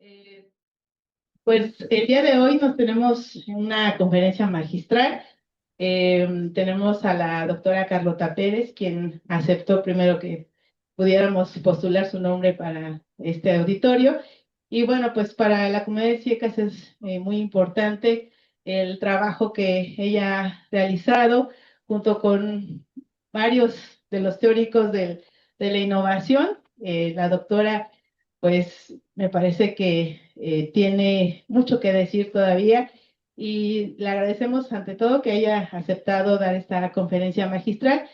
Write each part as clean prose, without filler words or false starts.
Eh, pues el día de hoy nos tenemos una conferencia magistral. Tenemos a la doctora Carlota Pérez, quien aceptó primero que pudiéramos postular su nombre para este auditorio. Y bueno, pues para la comunidad de Ciecas es muy importante el trabajo que ella ha realizado junto con varios de los teóricos de la innovación. La doctora pues me parece que tiene mucho que decir todavía y le agradecemos ante todo que haya aceptado dar esta conferencia magistral.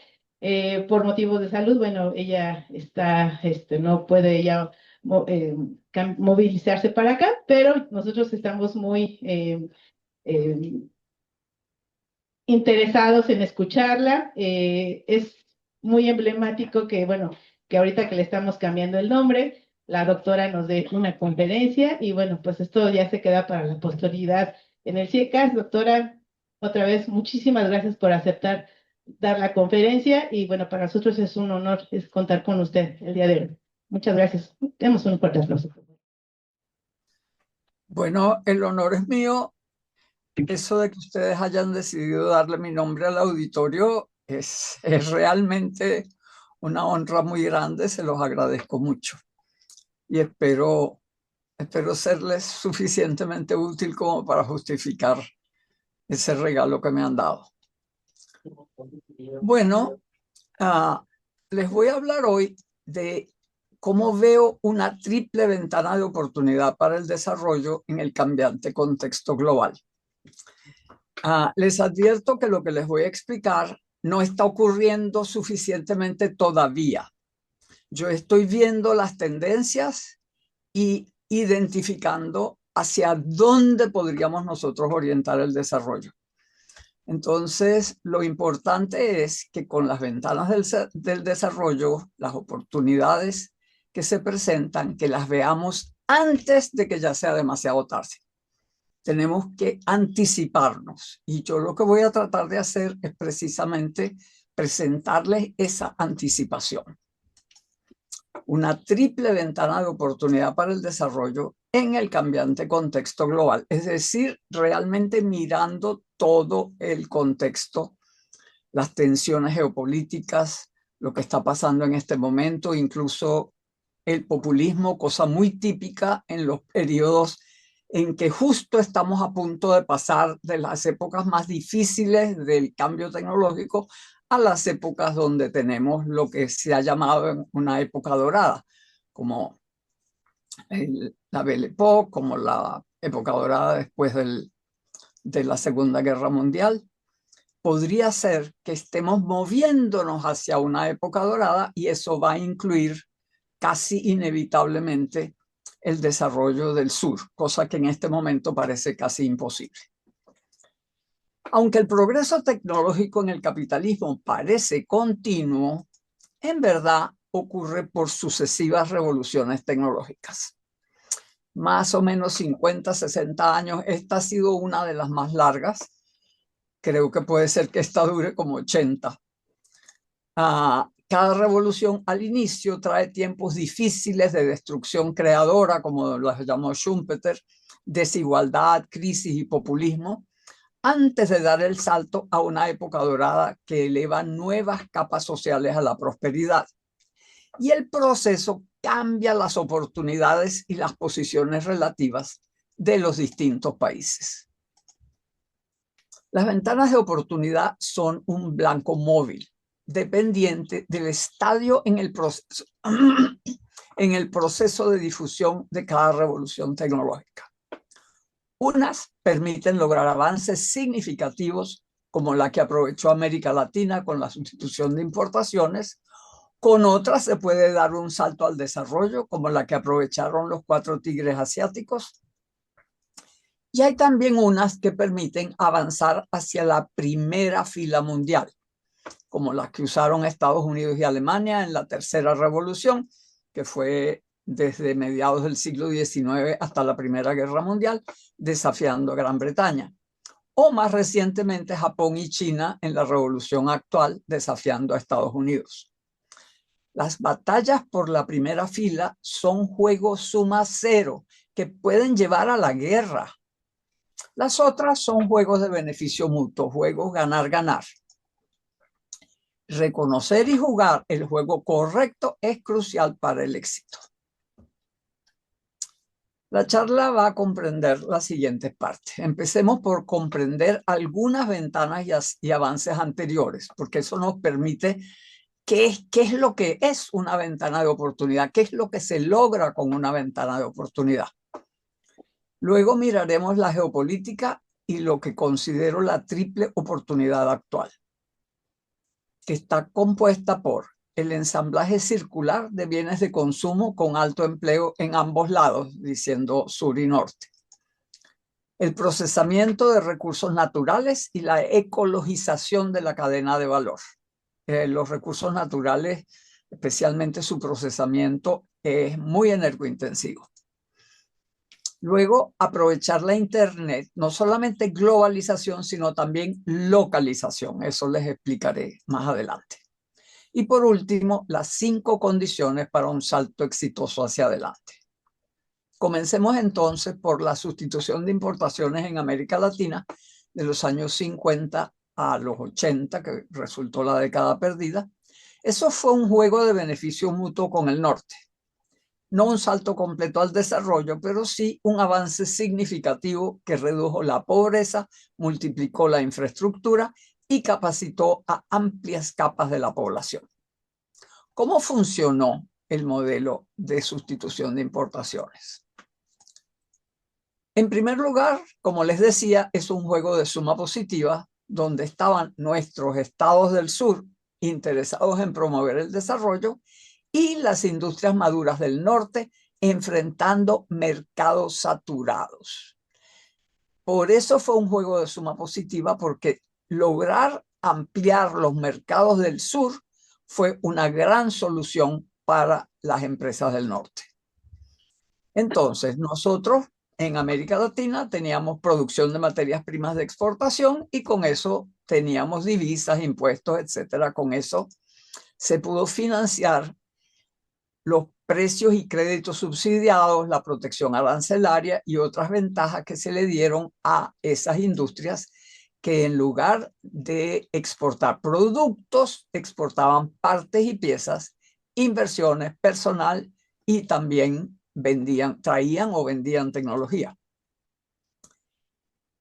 Por motivos de salud, bueno, ella está, no puede ya movilizarse para acá, pero nosotros estamos muy eh, interesados en escucharla. Es muy emblemático que, bueno, que ahorita que le estamos cambiando el nombre, la doctora nos dé una conferencia y bueno, pues esto ya se queda para la posteridad en el CIECAS. Doctora, otra vez, muchísimas gracias por aceptar dar la conferencia y bueno, para nosotros es un honor es contar con usted el día de hoy. Muchas gracias. Demos un fuerte aplauso. Bueno, el honor es mío. Eso de que ustedes hayan decidido darle mi nombre al auditorio es realmente una honra muy grande, se los agradezco mucho y espero serles suficientemente útil como para justificar ese regalo que me han dado. Bueno, les voy a hablar hoy de cómo veo una triple ventana de oportunidad para el desarrollo en el cambiante contexto global. Les advierto que lo que les voy a explicar no está ocurriendo suficientemente todavía. Yo estoy viendo las tendencias y identificando hacia dónde podríamos nosotros orientar el desarrollo. Entonces, lo importante es que con las ventanas del desarrollo, las oportunidades que se presentan, que las veamos antes de que ya sea demasiado tarde. Tenemos que anticiparnos y yo lo que voy a tratar de hacer es precisamente presentarles esa anticipación. Una triple ventana de oportunidad para el desarrollo en el cambiante contexto global, es decir, realmente mirando todo el contexto, las tensiones geopolíticas, lo que está pasando en este momento, incluso el populismo, cosa muy típica en los periodos en que justo estamos a punto de pasar de las épocas más difíciles del cambio tecnológico a las épocas donde tenemos lo que se ha llamado una época dorada, como la Belle Époque, como la época dorada después de la Segunda Guerra Mundial. Podría ser que estemos moviéndonos hacia una época dorada y eso va a incluir casi inevitablemente el desarrollo del sur, cosa que en este momento parece casi imposible. Aunque el progreso tecnológico en el capitalismo parece continuo, en verdad ocurre por sucesivas revoluciones tecnológicas. Más o menos 50, 60 años, esta ha sido una de las más largas. Creo que puede ser que esta dure como 80. Cada revolución al inicio trae tiempos difíciles de destrucción creadora, como los llamó Schumpeter, desigualdad, crisis y populismo, antes de dar el salto a una época dorada que eleva nuevas capas sociales a la prosperidad. Y el proceso cambia las oportunidades y las posiciones relativas de los distintos países. Las ventanas de oportunidad son un blanco móvil, dependiente del estadio en el proceso de difusión de cada revolución tecnológica. Unas permiten lograr avances significativos, como la que aprovechó América Latina con la sustitución de importaciones. Con otras se puede dar un salto al desarrollo, como la que aprovecharon los 4 tigres asiáticos. Y hay también unas que permiten avanzar hacia la primera fila mundial, como las que usaron Estados Unidos y Alemania en la Tercera Revolución, que fue desde mediados del siglo XIX hasta la Primera Guerra Mundial, desafiando a Gran Bretaña. O más recientemente Japón y China en la Revolución actual, desafiando a Estados Unidos. Las batallas por la primera fila son juegos suma cero que pueden llevar a la guerra. Las otras son juegos de beneficio mutuo, juegos ganar-ganar. Reconocer y jugar el juego correcto es crucial para el éxito. La charla va a comprender las siguientes partes. Empecemos por comprender algunas ventanas y avances anteriores, porque eso nos permite qué es lo que es una ventana de oportunidad, qué es lo que se logra con una ventana de oportunidad. Luego miraremos la geopolítica y lo que considero la triple oportunidad actual, que está compuesta por el ensamblaje circular de bienes de consumo con alto empleo en ambos lados, diciendo sur y norte. El procesamiento de recursos naturales y la ecologización de la cadena de valor. Los recursos naturales, especialmente su procesamiento, es muy energointensivo. Luego, aprovechar la Internet, no solamente globalización, sino también localización. Eso les explicaré más adelante. Y por último, las 5 condiciones para un salto exitoso hacia adelante. Comencemos entonces por la sustitución de importaciones en América Latina de los años 50 a los 80, que resultó la década perdida. Eso fue un juego de beneficio mutuo con el norte. No un salto completo al desarrollo, pero sí un avance significativo que redujo la pobreza, multiplicó la infraestructura y capacitó a amplias capas de la población. ¿Cómo funcionó el modelo de sustitución de importaciones? En primer lugar, como les decía, es un juego de suma positiva donde estaban nuestros estados del sur interesados en promover el desarrollo y las industrias maduras del norte enfrentando mercados saturados. Por eso fue un juego de suma positiva, porque lograr ampliar los mercados del sur fue una gran solución para las empresas del norte. Entonces, nosotros en América Latina teníamos producción de materias primas de exportación y con eso teníamos divisas, impuestos, etcétera. Con eso se pudo financiar los precios y créditos subsidiados, la protección arancelaria y otras ventajas que se le dieron a esas industrias que en lugar de exportar productos, exportaban partes y piezas, inversiones, personal y también traían o vendían tecnología.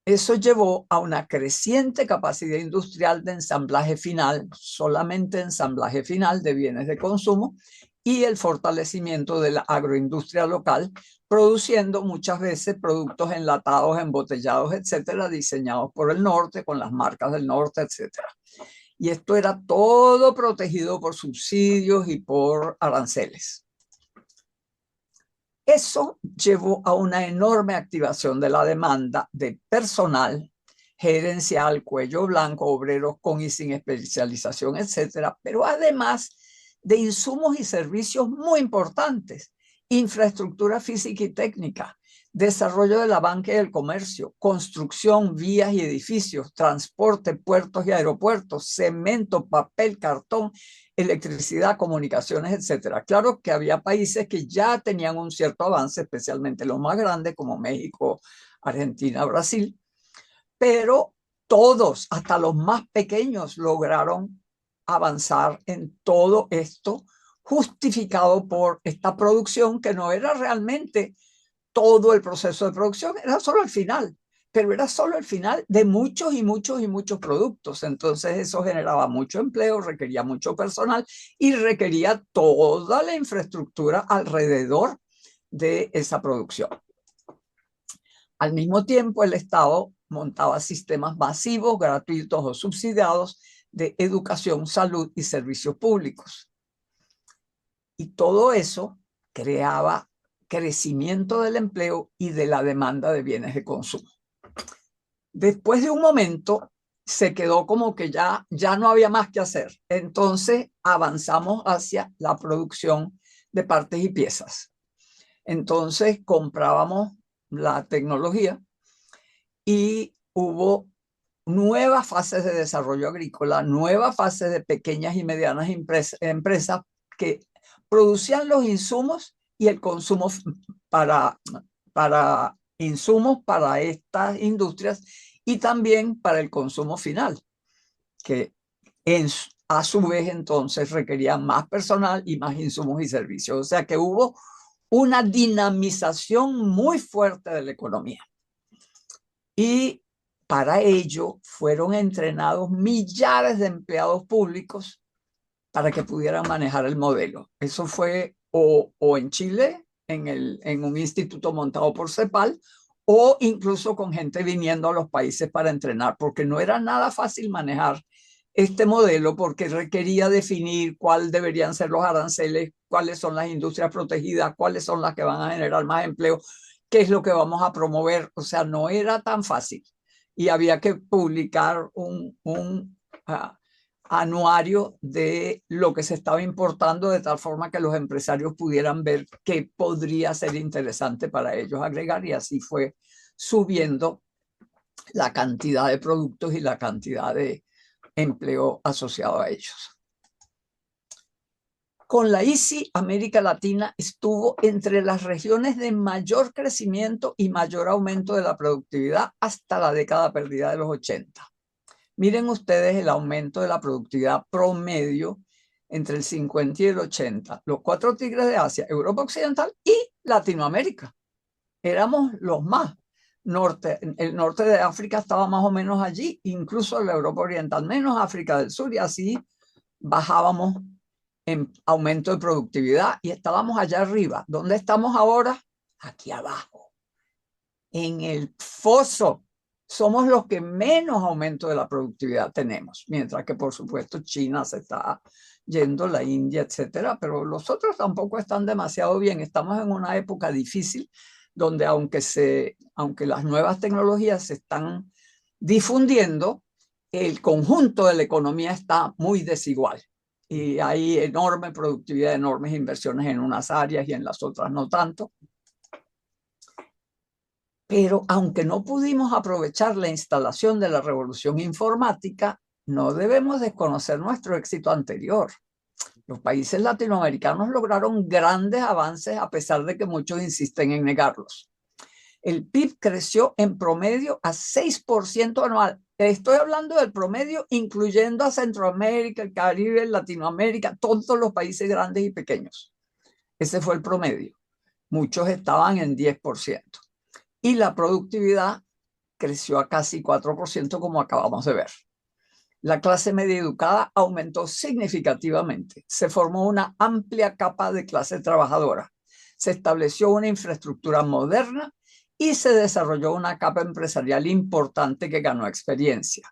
Eso llevó a una creciente capacidad industrial de ensamblaje final, solamente ensamblaje final de bienes de consumo, y el fortalecimiento de la agroindustria local, produciendo muchas veces productos enlatados, embotellados, etcétera, diseñados por el norte, con las marcas del norte, etcétera. Y esto era todo protegido por subsidios y por aranceles. Eso llevó a una enorme activación de la demanda de personal gerencial, cuello blanco, obreros con y sin especialización, etcétera, pero además de insumos y servicios muy importantes, infraestructura física y técnica, desarrollo de la banca y el comercio, construcción, vías y edificios, transporte, puertos y aeropuertos, cemento, papel, cartón, electricidad, comunicaciones, etcétera. Claro que había países que ya tenían un cierto avance, especialmente los más grandes como México, Argentina, Brasil, pero todos, hasta los más pequeños, lograron avanzar en todo esto, justificado por esta producción que no era realmente todo el proceso de producción, era solo el final, pero era solo el final de muchos y muchos y muchos productos. Entonces eso generaba mucho empleo, requería mucho personal y requería toda la infraestructura alrededor de esa producción. Al mismo tiempo, el Estado montaba sistemas masivos, gratuitos o subsidiados de educación, salud y servicios públicos. Y todo eso creaba crecimiento del empleo y de la demanda de bienes de consumo. Después de un momento se quedó como que ya no había más que hacer. Entonces avanzamos hacia la producción de partes y piezas. Entonces comprábamos la tecnología y hubo nuevas fases de desarrollo agrícola, nuevas fases de pequeñas y medianas empresas que producían los insumos y el consumo para para insumos para estas industrias y también para el consumo final, que a su vez entonces requerían más personal y más insumos y servicios. O sea que hubo una dinamización muy fuerte de la economía. Y para ello fueron entrenados millares de empleados públicos para que pudieran manejar el modelo. Eso fue o en Chile, en un instituto montado por CEPAL, o incluso con gente viniendo a los países para entrenar, porque no era nada fácil manejar este modelo, porque requería definir cuáles deberían ser los aranceles, cuáles son las industrias protegidas, cuáles son las que van a generar más empleo, qué es lo que vamos a promover. O sea, no era tan fácil. Y había que publicar uh, anuario de lo que se estaba importando, de tal forma que los empresarios pudieran ver qué podría ser interesante para ellos agregar, y así fue subiendo la cantidad de productos y la cantidad de empleo asociado a ellos. Con la ICI, América Latina estuvo entre las regiones de mayor crecimiento y mayor aumento de la productividad hasta la década perdida de los 80. Miren ustedes el aumento de la productividad promedio entre el 50 y el 80. Los cuatro tigres de Asia, Europa Occidental y Latinoamérica. Éramos los más. El norte de África estaba más o menos allí, incluso la Europa Oriental, menos África del Sur, y así bajábamos en aumento de productividad y estábamos allá arriba. ¿Dónde estamos ahora? Aquí abajo, en el foso. Somos los que menos aumento de la productividad tenemos, mientras que por supuesto China se está yendo, la India, etcétera, pero los otros tampoco están demasiado bien. Estamos en una época difícil donde aunque las nuevas tecnologías se están difundiendo, el conjunto de la economía está muy desigual y hay enorme productividad, enormes inversiones en unas áreas y en las otras no tanto. Pero aunque no pudimos aprovechar la instalación de la revolución informática, no debemos desconocer nuestro éxito anterior. Los países latinoamericanos lograron grandes avances a pesar de que muchos insisten en negarlos. El PIB creció en promedio a 6% anual. Estoy hablando del promedio incluyendo a Centroamérica, el Caribe, Latinoamérica, todos los países grandes y pequeños. Ese fue el promedio. Muchos estaban en 10%. Y la productividad creció a casi 4%, como acabamos de ver. La clase media educada aumentó significativamente. Se formó una amplia capa de clase trabajadora. Se estableció una infraestructura moderna y se desarrolló una capa empresarial importante que ganó experiencia.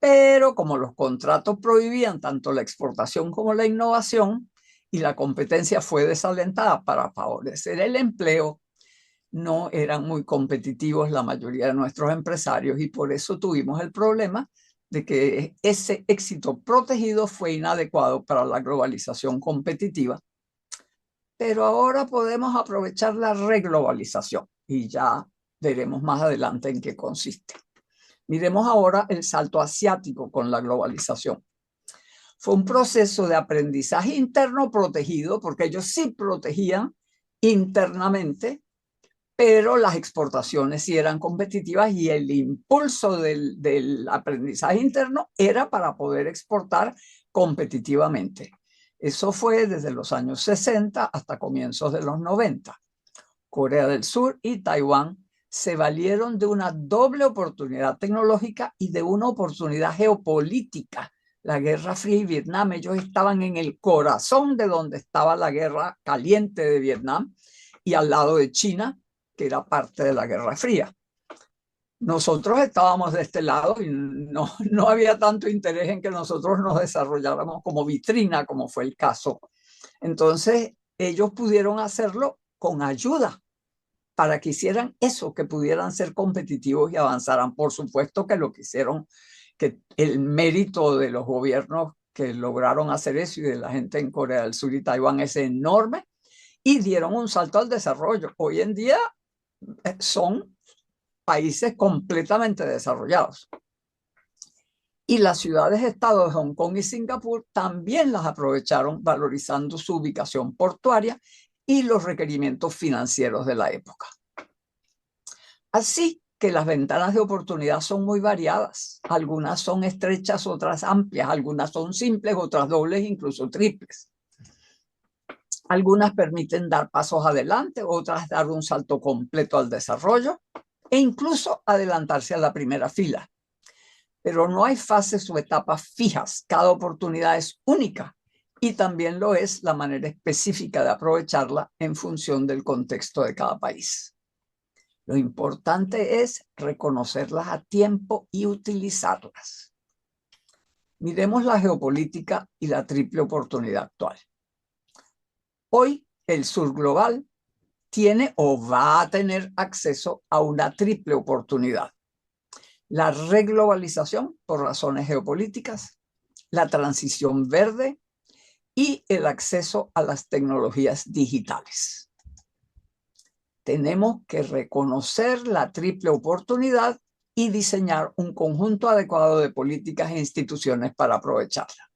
Pero como los contratos prohibían tanto la exportación como la innovación y la competencia fue desalentada para favorecer el empleo, no eran muy competitivos la mayoría de nuestros empresarios y por eso tuvimos el problema de que ese éxito protegido fue inadecuado para la globalización competitiva. Pero ahora podemos aprovechar la reglobalización y ya veremos más adelante en qué consiste. Miremos ahora el salto asiático con la globalización. Fue un proceso de aprendizaje interno protegido, porque ellos sí protegían internamente, pero las exportaciones sí eran competitivas y el impulso del aprendizaje interno era para poder exportar competitivamente. Eso fue desde los años 60 hasta comienzos de los 90. Corea del Sur y Taiwán se valieron de una doble oportunidad tecnológica y de una oportunidad geopolítica. La Guerra Fría y Vietnam, ellos estaban en el corazón de donde estaba la guerra caliente de Vietnam y al lado de China, que era parte de la Guerra Fría. Nosotros estábamos de este lado y no había tanto interés en que nosotros nos desarrolláramos como vitrina, como fue el caso. Entonces, ellos pudieron hacerlo con ayuda para que hicieran eso, que pudieran ser competitivos y avanzaran. Por supuesto que lo que hicieron, que el mérito de los gobiernos que lograron hacer eso y de la gente en Corea del Sur y Taiwán es enorme y dieron un salto al desarrollo. Hoy en día son países completamente desarrollados. Y las ciudades-estado de Hong Kong y Singapur también las aprovecharon valorizando su ubicación portuaria y los requerimientos financieros de la época. Así que las ventanas de oportunidad son muy variadas. Algunas son estrechas, otras amplias, algunas son simples, otras dobles, incluso triples. Algunas permiten dar pasos adelante, otras dar un salto completo al desarrollo e incluso adelantarse a la primera fila. Pero no hay fases o etapas fijas. Cada oportunidad es única y también lo es la manera específica de aprovecharla en función del contexto de cada país. Lo importante es reconocerlas a tiempo y utilizarlas. Miremos la geopolítica y la triple oportunidad actual. Hoy, el sur global tiene o va a tener acceso a una triple oportunidad. La reglobalización por razones geopolíticas, la transición verde y el acceso a las tecnologías digitales. Tenemos que reconocer la triple oportunidad y diseñar un conjunto adecuado de políticas e instituciones para aprovecharla.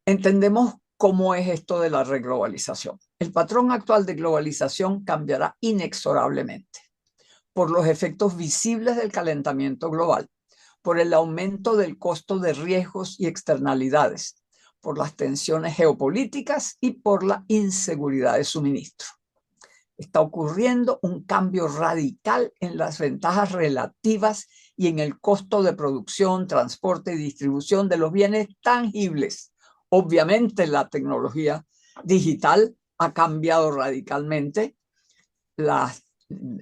Entendemos cómo es esto de la reglobalización. El patrón actual de globalización cambiará inexorablemente por los efectos visibles del calentamiento global, por el aumento del costo de riesgos y externalidades, por las tensiones geopolíticas y por la inseguridad de suministro. Está ocurriendo un cambio radical en las ventajas relativas y en el costo de producción, transporte y distribución de los bienes tangibles. Obviamente la tecnología digital ha cambiado radicalmente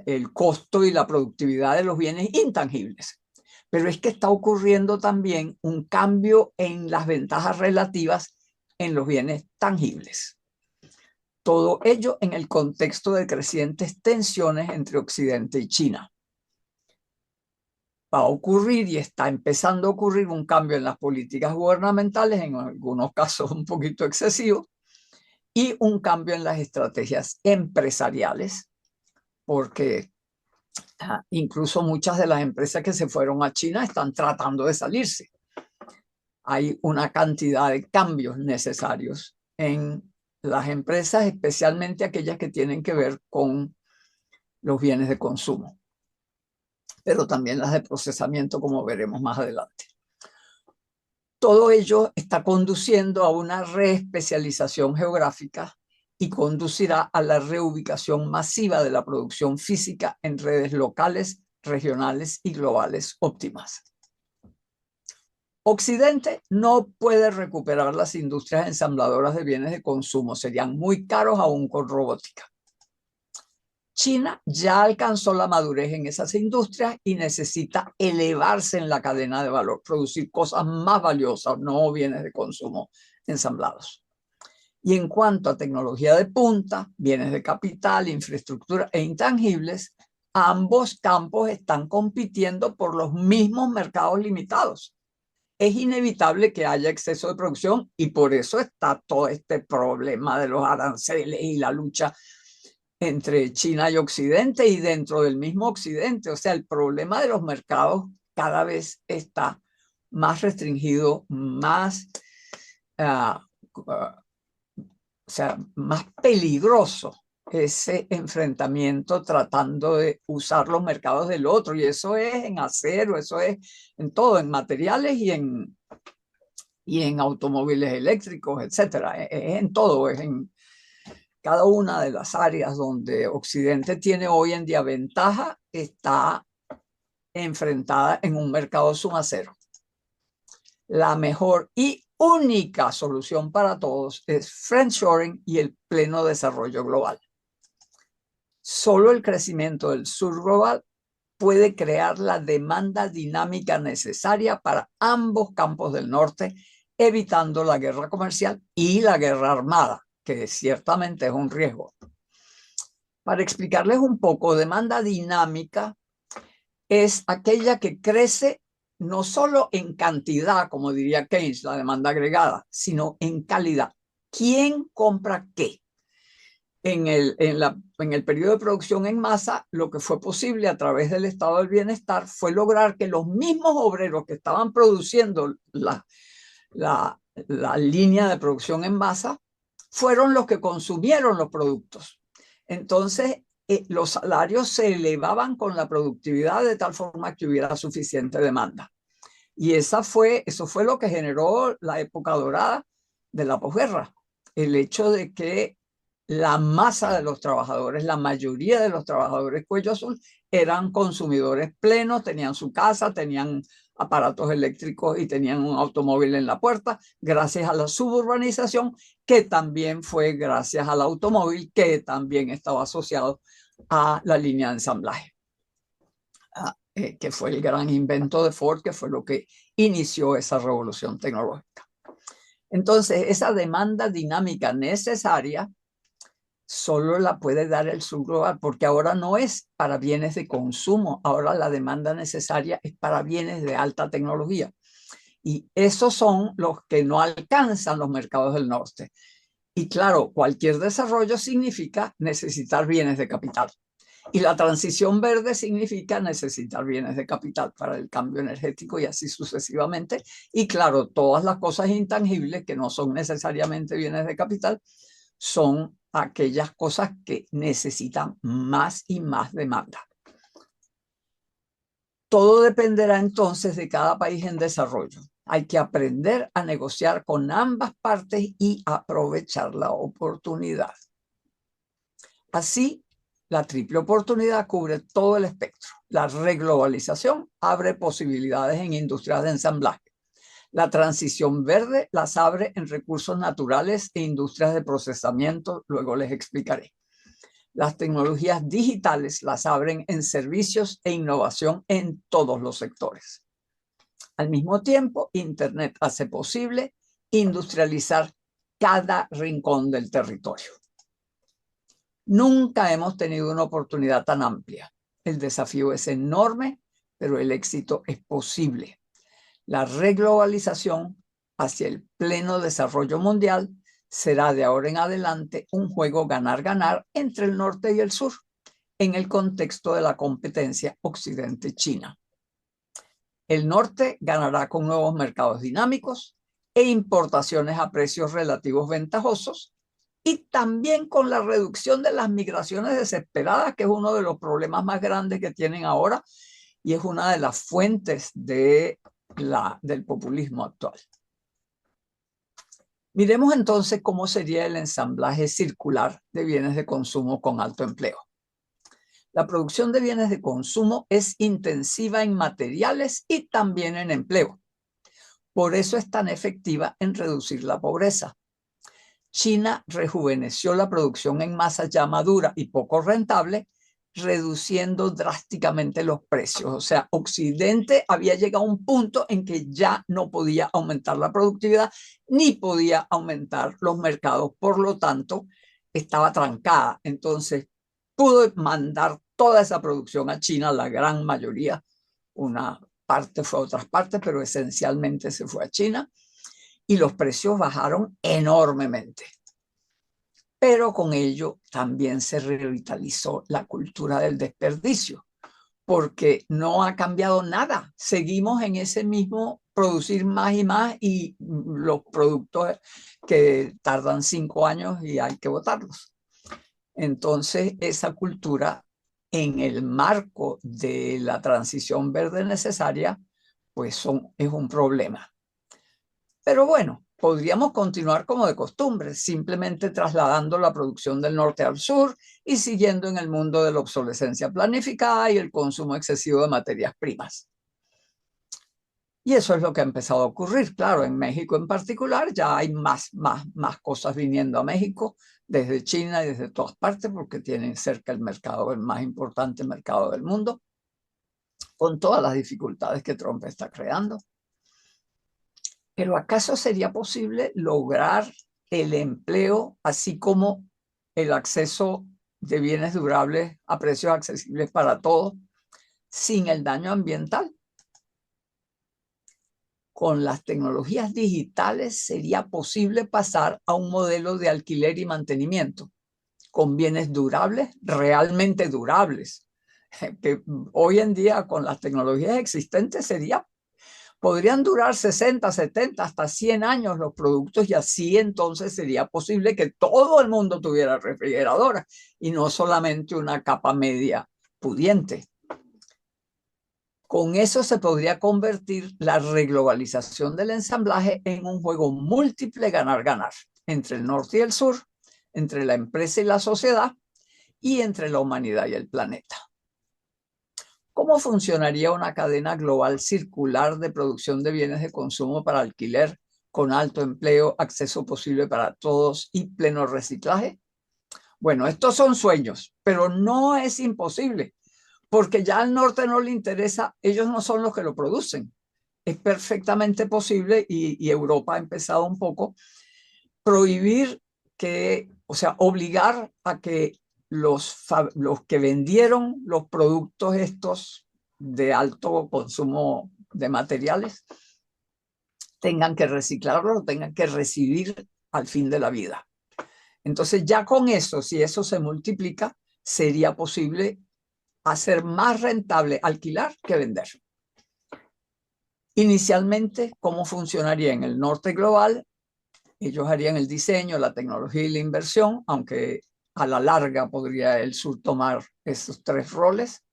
el costo y la productividad de los bienes intangibles. Pero es que está ocurriendo también un cambio en las ventajas relativas en los bienes tangibles. Todo ello en el contexto de crecientes tensiones entre Occidente y China. Va a ocurrir y está empezando a ocurrir un cambio en las políticas gubernamentales, en algunos casos un poquito excesivo, y un cambio en las estrategias empresariales, porque incluso muchas de las empresas que se fueron a China están tratando de salirse. Hay una cantidad de cambios necesarios en las empresas, especialmente aquellas que tienen que ver con los bienes de consumo, pero también las de procesamiento, como veremos más adelante. Todo ello está conduciendo a una reespecialización geográfica y conducirá a la reubicación masiva de la producción física en redes locales, regionales y globales óptimas. Occidente no puede recuperar las industrias ensambladoras de bienes de consumo, serían muy caros aún con robótica. China ya alcanzó la madurez en esas industrias y necesita elevarse en la cadena de valor, producir cosas más valiosas, no bienes de consumo ensamblados. Y en cuanto a tecnología de punta, bienes de capital, infraestructura e intangibles, ambos campos están compitiendo por los mismos mercados limitados. Es inevitable que haya exceso de producción y por eso está todo este problema de los aranceles y la lucha entre China y Occidente y dentro del mismo Occidente. O sea, el problema de los mercados cada vez está más restringido, más, o sea, más peligroso ese enfrentamiento tratando de usar los mercados del otro. Y eso es en acero, eso es en todo, en materiales y en automóviles eléctricos, etcétera. Es en todo, es en cada una de las áreas donde Occidente tiene hoy en día ventaja, está enfrentada en un mercado sumacero. La mejor y única solución para todos es friendshoring y el pleno desarrollo global. Solo el crecimiento del sur global puede crear la demanda dinámica necesaria para ambos campos del norte, evitando la guerra comercial y la guerra armada, que ciertamente es un riesgo. Para explicarles un poco, demanda dinámica es aquella que crece no solo en cantidad, como diría Keynes, la demanda agregada, sino en calidad. ¿Quién compra qué? En el periodo de producción en masa, lo que fue posible a través del estado del bienestar fue lograr que los mismos obreros que estaban produciendo la línea de producción en masa fueron los que consumieron los productos. Entonces, los salarios se elevaban con la productividad de tal forma que hubiera suficiente demanda. Y eso fue lo que generó la época dorada de la posguerra. El hecho de que la masa de los trabajadores, la mayoría de los trabajadores cuello azul, eran consumidores plenos, tenían su casa, tenían aparatos eléctricos y tenían un automóvil en la puerta, gracias a la suburbanización, que también fue gracias al automóvil, que también estaba asociado a la línea de ensamblaje, que fue el gran invento de Ford, que fue lo que inició esa revolución tecnológica. Entonces, esa demanda dinámica necesaria solo la puede dar el sur global, porque ahora no es para bienes de consumo, ahora la demanda necesaria es para bienes de alta tecnología. Y esos son los que no alcanzan los mercados del norte. Y claro, cualquier desarrollo significa necesitar bienes de capital. Y la transición verde significa necesitar bienes de capital para el cambio energético y así sucesivamente. Y claro, todas las cosas intangibles que no son necesariamente bienes de capital son aquellas cosas que necesitan más y más demanda. Todo dependerá entonces de cada país en desarrollo. Hay que aprender a negociar con ambas partes y aprovechar la oportunidad. Así, la triple oportunidad cubre todo el espectro. La reglobalización abre posibilidades en industrias de ensamblaje. La transición verde las abre en recursos naturales e industrias de procesamiento, luego les explicaré. Las tecnologías digitales las abren en servicios e innovación en todos los sectores. Al mismo tiempo, Internet hace posible industrializar cada rincón del territorio. Nunca hemos tenido una oportunidad tan amplia. El desafío es enorme, pero el éxito es posible. La reglobalización hacia el pleno desarrollo mundial será de ahora en adelante un juego ganar-ganar entre el norte y el sur, en el contexto de la competencia Occidente-China. El norte ganará con nuevos mercados dinámicos e importaciones a precios relativos ventajosos, y también con la reducción de las migraciones desesperadas, que es uno de los problemas más grandes que tienen ahora y es una de las fuentes del populismo actual. Miremos entonces cómo sería el ensamblaje circular de bienes de consumo con alto empleo. La producción de bienes de consumo es intensiva en materiales y también en empleo. Por eso es tan efectiva en reducir la pobreza. China rejuveneció la producción en masa ya madura y poco rentable, reduciendo drásticamente los precios. O sea, Occidente había llegado a un punto en que ya no podía aumentar la productividad ni podía aumentar los mercados. Por lo tanto, estaba trancada. Entonces, pudo mandar toda esa producción a China, la gran mayoría. Una parte fue a otras partes, pero esencialmente se fue a China. Y los precios bajaron enormemente. Pero con ello también se revitalizó la cultura del desperdicio, porque no ha cambiado nada. Seguimos en ese mismo producir más y más y los productos que tardan 5 años y hay que botarlos. Entonces, esa cultura en el marco de la transición verde necesaria, pues es un problema. Pero bueno, podríamos continuar como de costumbre, simplemente trasladando la producción del norte al sur y siguiendo en el mundo de la obsolescencia planificada y el consumo excesivo de materias primas. Y eso es lo que ha empezado a ocurrir. Claro, en México en particular ya hay más cosas viniendo a México desde China y desde todas partes porque tienen cerca el mercado, el más importante mercado del mundo, con todas las dificultades que Trump está creando. Pero ¿acaso sería posible lograr el empleo, así como el acceso de bienes durables a precios accesibles para todos, sin el daño ambiental? Con las tecnologías digitales sería posible pasar a un modelo de alquiler y mantenimiento con bienes durables, realmente durables, que hoy en día con las tecnologías existentes sería Podrían durar 60, 70, hasta 100 años los productos y así entonces sería posible que todo el mundo tuviera refrigeradora y no solamente una capa media pudiente. Con eso se podría convertir la reglobalización del ensamblaje en un juego múltiple ganar-ganar entre el norte y el sur, entre la empresa y la sociedad y entre la humanidad y el planeta. ¿Cómo funcionaría una cadena global circular de producción de bienes de consumo para alquiler con alto empleo, acceso posible para todos y pleno reciclaje? Bueno, estos son sueños, pero no es imposible, porque ya al norte no le interesa, ellos no son los que lo producen. Es perfectamente posible y Europa ha empezado un poco prohibir que, o sea, obligar a que los que vendieron los productos estos de alto consumo de materiales tengan que reciclarlo, tengan que recibir al fin de la vida. Entonces ya con eso, si eso se multiplica, sería posible hacer más rentable alquilar que vender. Inicialmente, ¿cómo funcionaría en el norte global? Ellos harían el diseño, la tecnología y la inversión, aunque a la larga podría el sur tomar esos tres roles.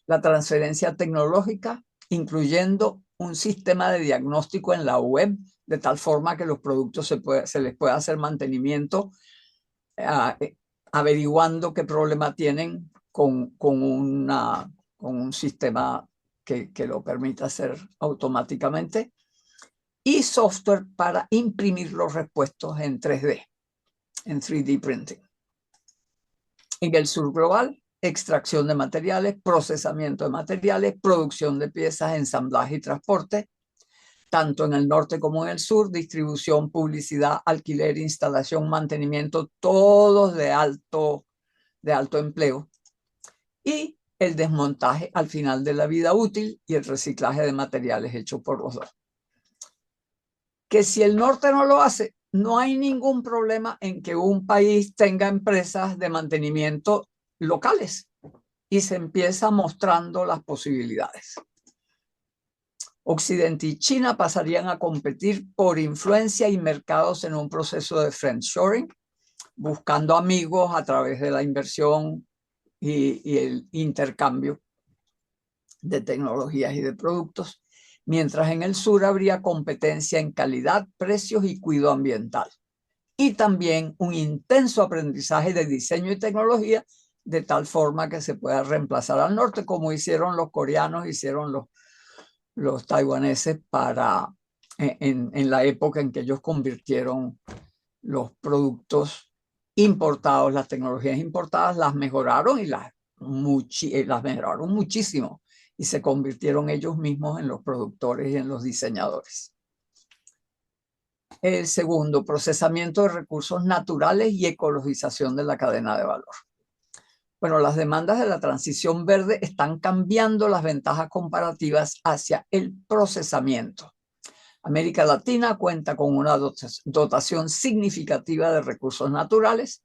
La transferencia tecnológica, incluyendo un sistema de diagnóstico en la web, de tal forma que los productos se les pueda hacer mantenimiento, averiguando qué problema tienen con un sistema que lo permita hacer automáticamente. Y software para imprimir los repuestos en 3D, en 3D printing. En el sur global, extracción de materiales, procesamiento de materiales, producción de piezas, ensamblaje y transporte. Tanto en el norte como en el sur, distribución, publicidad, alquiler, instalación, mantenimiento, todos de alto empleo. Y el desmontaje al final de la vida útil y el reciclaje de materiales hecho por los dos. Que si el norte no lo hace, no hay ningún problema en que un país tenga empresas de mantenimiento locales y se empieza mostrando las posibilidades. Occidente y China pasarían a competir por influencia y mercados en un proceso de friendshoring, buscando amigos a través de la inversión y el intercambio de tecnologías y de productos, mientras en el sur habría competencia en calidad, precios y cuidado ambiental. Y también un intenso aprendizaje de diseño y tecnología, de tal forma que se pueda reemplazar al norte, como hicieron los coreanos, hicieron los taiwaneses en la época en que ellos convirtieron los productos importados, las tecnologías importadas, las mejoraron y las mejoraron muchísimo y se convirtieron ellos mismos en los productores y en los diseñadores. El segundo, procesamiento de recursos naturales y ecologización de la cadena de valor. Bueno, las demandas de la transición verde están cambiando las ventajas comparativas hacia el procesamiento. América Latina cuenta con una dotación significativa de recursos naturales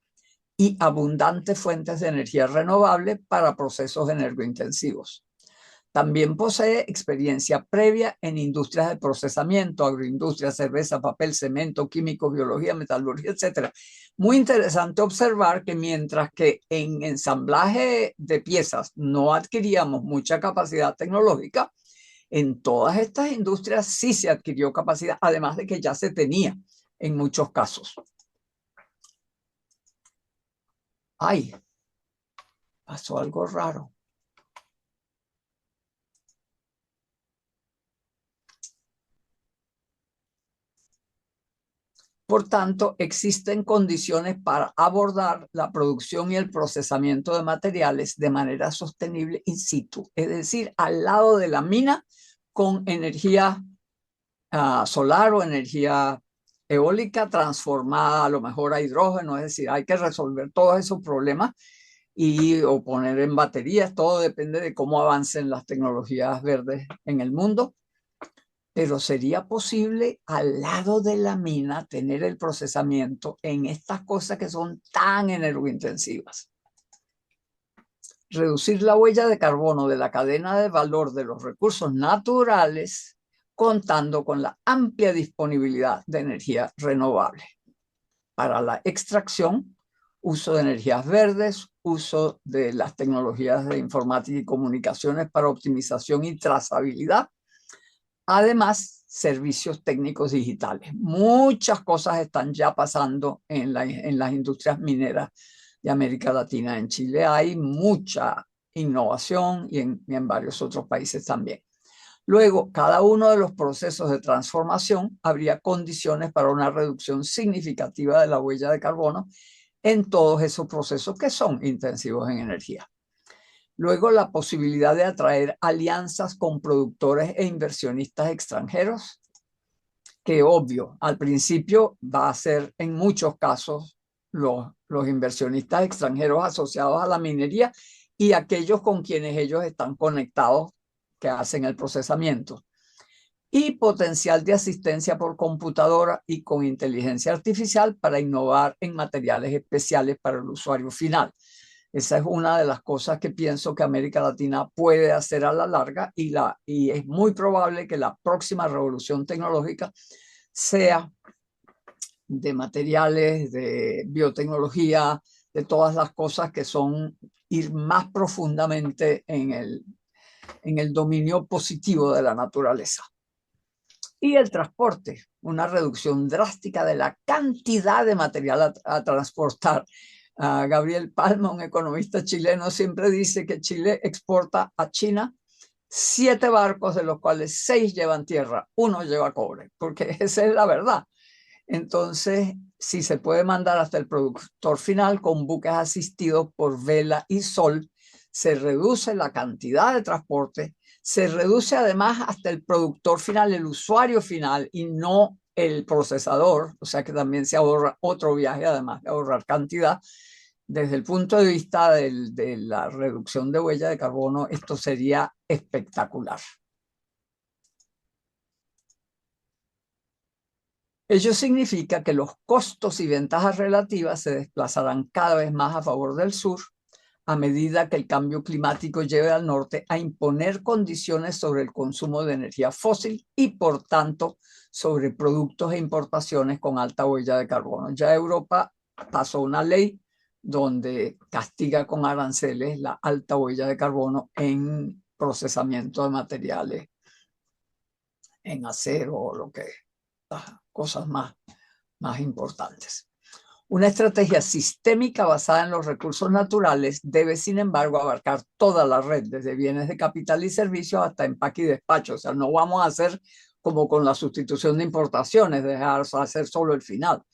y abundantes fuentes de energía renovable para procesos energointensivos. También posee experiencia previa en industrias de procesamiento, agroindustria, cerveza, papel, cemento, químicos, biología, metalurgia, etc. Muy interesante observar que mientras que en ensamblaje de piezas no adquiríamos mucha capacidad tecnológica, en todas estas industrias sí se adquirió capacidad, además de que ya se tenía en muchos casos. Ay, pasó algo raro. Por tanto, existen condiciones para abordar la producción y el procesamiento de materiales de manera sostenible in situ, es decir, al lado de la mina con energía solar o energía eólica transformada a lo mejor a hidrógeno, es decir, hay que resolver todos esos problemas o poner en baterías, todo depende de cómo avancen las tecnologías verdes en el mundo. Pero sería posible al lado de la mina tener el procesamiento en estas cosas que son tan energointensivas. Reducir la huella de carbono de la cadena de valor de los recursos naturales contando con la amplia disponibilidad de energía renovable para la extracción, uso de energías verdes, uso de las tecnologías de informática y comunicaciones para optimización y trazabilidad. Además, servicios técnicos digitales. Muchas cosas están ya pasando en las industrias mineras de América Latina. En Chile hay mucha innovación y en varios otros países también. Luego, cada uno de los procesos de transformación habría condiciones para una reducción significativa de la huella de carbono en todos esos procesos que son intensivos en energía. Luego, la posibilidad de atraer alianzas con productores e inversionistas extranjeros, que obvio, al principio va a ser en muchos casos los inversionistas extranjeros asociados a la minería y aquellos con quienes ellos están conectados que hacen el procesamiento. Y potencial de asistencia por computadora y con inteligencia artificial para innovar en materiales especiales para el usuario final. Esa es una de las cosas que pienso que América Latina puede hacer a la larga y es muy probable que la próxima revolución tecnológica sea de materiales, de biotecnología, de todas las cosas que son ir más profundamente en el dominio positivo de la naturaleza. Y el transporte, una reducción drástica de la cantidad de material a transportar. Gabriel Palma, un economista chileno, siempre dice que Chile exporta a China 7 barcos, de los cuales 6 llevan tierra, 1 lleva cobre, porque esa es la verdad. Entonces, si se puede mandar hasta el productor final con buques asistidos por vela y sol, se reduce la cantidad de transporte, se reduce además hasta el productor final, el usuario final y no el procesador, o sea que también se ahorra otro viaje, además de ahorrar cantidad. Desde el punto de vista de la reducción de huella de carbono, esto sería espectacular. Ello significa que los costos y ventajas relativas se desplazarán cada vez más a favor del sur a medida que el cambio climático lleve al norte a imponer condiciones sobre el consumo de energía fósil y, por tanto, sobre productos e importaciones con alta huella de carbono. Ya Europa pasó una ley donde castiga con aranceles la alta huella de carbono en procesamiento de materiales, en acero o lo que las cosas más importantes. Una estrategia sistémica basada en los recursos naturales debe, sin embargo, abarcar toda la red, desde bienes de capital y servicios hasta empaque y despacho. O sea, no vamos a hacer como con la sustitución de importaciones, dejar hacer solo el final.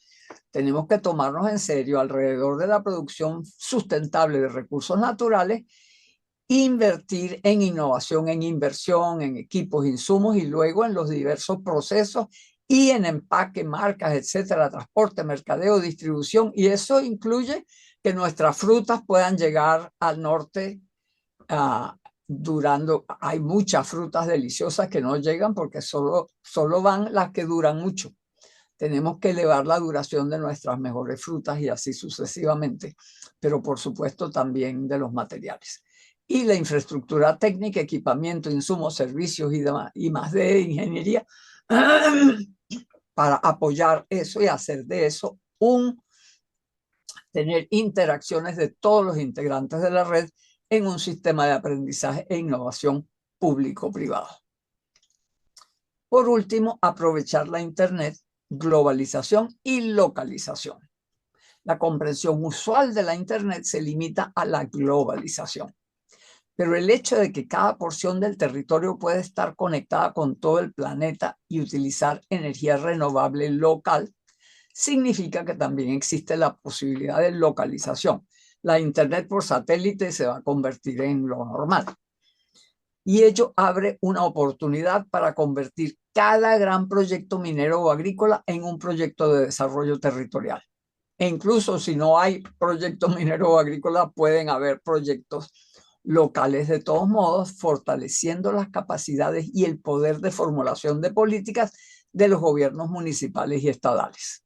Tenemos que tomarnos en serio alrededor de la producción sustentable de recursos naturales, invertir en innovación, en inversión, en equipos, insumos y luego en los diversos procesos y en empaque, marcas, etcétera, transporte, mercadeo, distribución. Y eso incluye que nuestras frutas puedan llegar al norte durando. Hay muchas frutas deliciosas que no llegan porque solo van las que duran mucho. Tenemos que elevar la duración de nuestras mejores frutas y así sucesivamente, pero por supuesto también de los materiales. Y la infraestructura técnica, equipamiento, insumos, servicios y más de ingeniería para apoyar eso y hacer de eso tener interacciones de todos los integrantes de la red en un sistema de aprendizaje e innovación público-privado. Por último, aprovechar la Internet, globalización y localización. La comprensión usual de la Internet se limita a la globalización, pero el hecho de que cada porción del territorio puede estar conectada con todo el planeta y utilizar energía renovable local significa que también existe la posibilidad de localización. La Internet por satélite se va a convertir en lo normal. Y ello abre una oportunidad para convertir cada gran proyecto minero o agrícola en un proyecto de desarrollo territorial. E incluso si no hay proyecto minero o agrícola, pueden haber proyectos locales de todos modos, fortaleciendo las capacidades y el poder de formulación de políticas de los gobiernos municipales y estadales.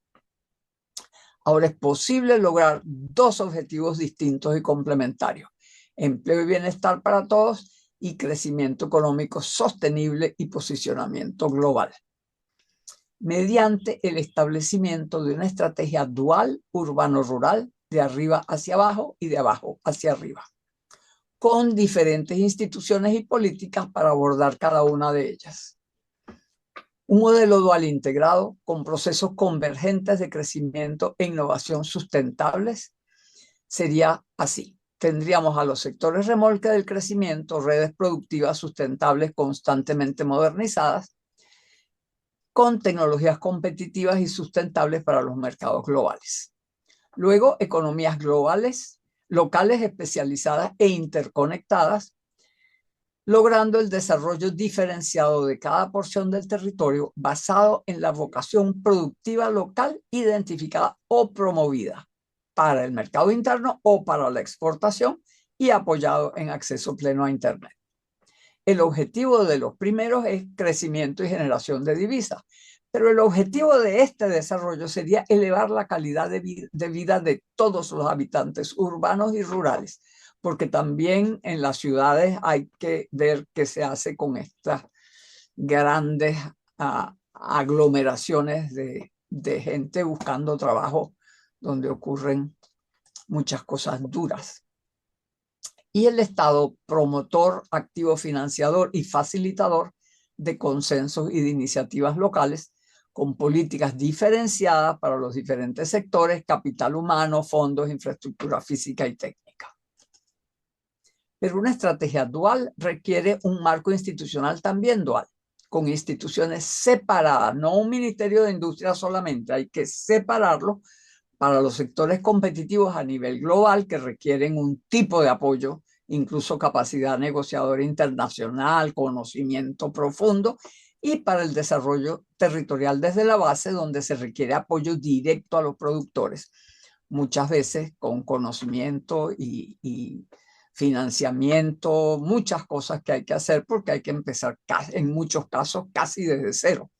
Ahora es posible lograr 2 objetivos distintos y complementarios: empleo y bienestar para todos y crecimiento económico sostenible y posicionamiento global, mediante el establecimiento de una estrategia dual urbano-rural de arriba hacia abajo y de abajo hacia arriba, con diferentes instituciones y políticas para abordar cada una de ellas. Un modelo dual integrado con procesos convergentes de crecimiento e innovación sustentables sería así. Tendríamos a los sectores remolque del crecimiento, redes productivas sustentables constantemente modernizadas, con tecnologías competitivas y sustentables para los mercados globales. Luego, economías globales, locales especializadas e interconectadas, logrando el desarrollo diferenciado de cada porción del territorio basado en la vocación productiva local identificada o promovida para el mercado interno o para la exportación y apoyado en acceso pleno a Internet. El objetivo de los primeros es crecimiento y generación de divisas, pero el objetivo de este desarrollo sería elevar la calidad de vida de todos los habitantes urbanos y rurales, porque también en las ciudades hay que ver qué se hace con estas grandes aglomeraciones de gente buscando trabajo, donde ocurren muchas cosas duras. Y el Estado, promotor, activo financiador y facilitador de consensos y de iniciativas locales con políticas diferenciadas para los diferentes sectores, capital humano, fondos, infraestructura física y técnica. Pero una estrategia dual requiere un marco institucional también dual, con instituciones separadas, no un ministerio de industria solamente, hay que separarlo para los sectores competitivos a nivel global que requieren un tipo de apoyo, incluso capacidad negociadora internacional, conocimiento profundo, y para el desarrollo territorial desde la base, donde se requiere apoyo directo a los productores, muchas veces con conocimiento y financiamiento, muchas cosas que hay que hacer porque hay que empezar en muchos casos casi desde cero,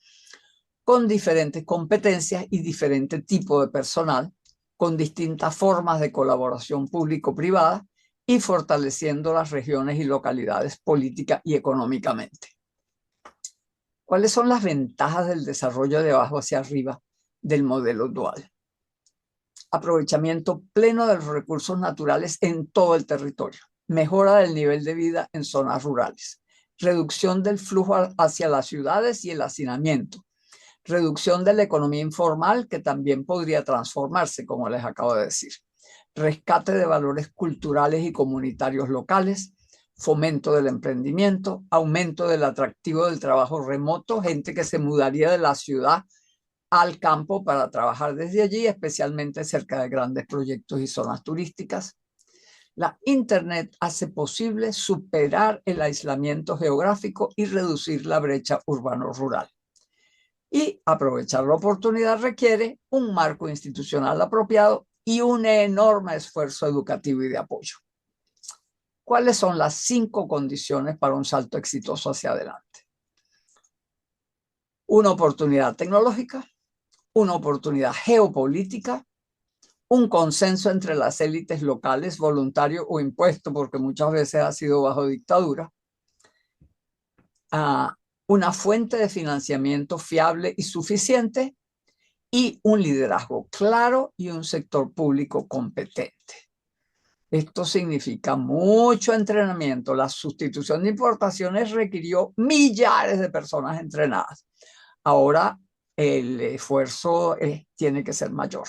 con diferentes competencias y diferente tipo de personal, con distintas formas de colaboración público-privada y fortaleciendo las regiones y localidades política y económicamente. ¿Cuáles son las ventajas del desarrollo de abajo hacia arriba del modelo dual? Aprovechamiento pleno de los recursos naturales en todo el territorio, mejora del nivel de vida en zonas rurales, reducción del flujo hacia las ciudades y el hacinamiento, reducción de la economía informal, que también podría transformarse, como les acabo de decir, rescate de valores culturales y comunitarios locales, fomento del emprendimiento, aumento del atractivo del trabajo remoto, gente que se mudaría de la ciudad al campo para trabajar desde allí, especialmente cerca de grandes proyectos y zonas turísticas. La Internet hace posible superar el aislamiento geográfico y reducir la brecha urbano-rural. Y aprovechar la oportunidad requiere un marco institucional apropiado y un enorme esfuerzo educativo y de apoyo. ¿Cuáles son las 5 condiciones para un salto exitoso hacia adelante? Una oportunidad tecnológica, una oportunidad geopolítica, un consenso entre las élites locales, voluntario o impuesto, porque muchas veces ha sido bajo dictadura, una fuente de financiamiento fiable y suficiente, y un liderazgo claro y un sector público competente. Esto significa mucho entrenamiento. La sustitución de importaciones requirió millares de personas entrenadas. Ahora el esfuerzo tiene que ser mayor.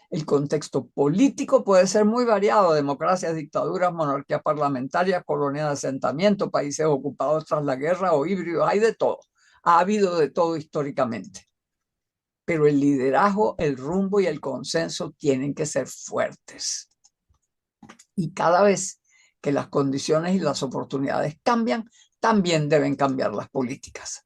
El contexto político puede ser muy variado: democracias, dictaduras, monarquía parlamentaria, colonia de asentamiento, países ocupados tras la guerra o híbridos. Hay de todo. Ha habido de todo históricamente. Pero el liderazgo, el rumbo y el consenso tienen que ser fuertes. Y cada vez que las condiciones y las oportunidades cambian, también deben cambiar las políticas,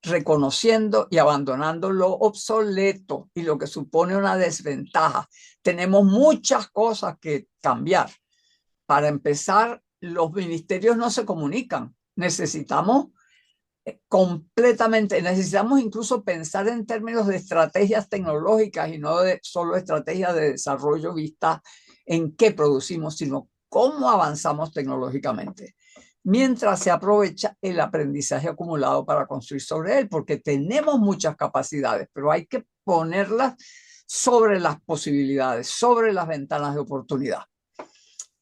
reconociendo y abandonando lo obsoleto y lo que supone una desventaja. Tenemos muchas cosas que cambiar. Para empezar, los ministerios no se comunican. Necesitamos necesitamos incluso pensar en términos de estrategias tecnológicas y no de solo estrategias de desarrollo vista en qué producimos, sino cómo avanzamos tecnológicamente. mientras se aprovecha el aprendizaje acumulado para construir sobre él, porque tenemos muchas capacidades, pero hay que ponerlas sobre las posibilidades, sobre las ventanas de oportunidad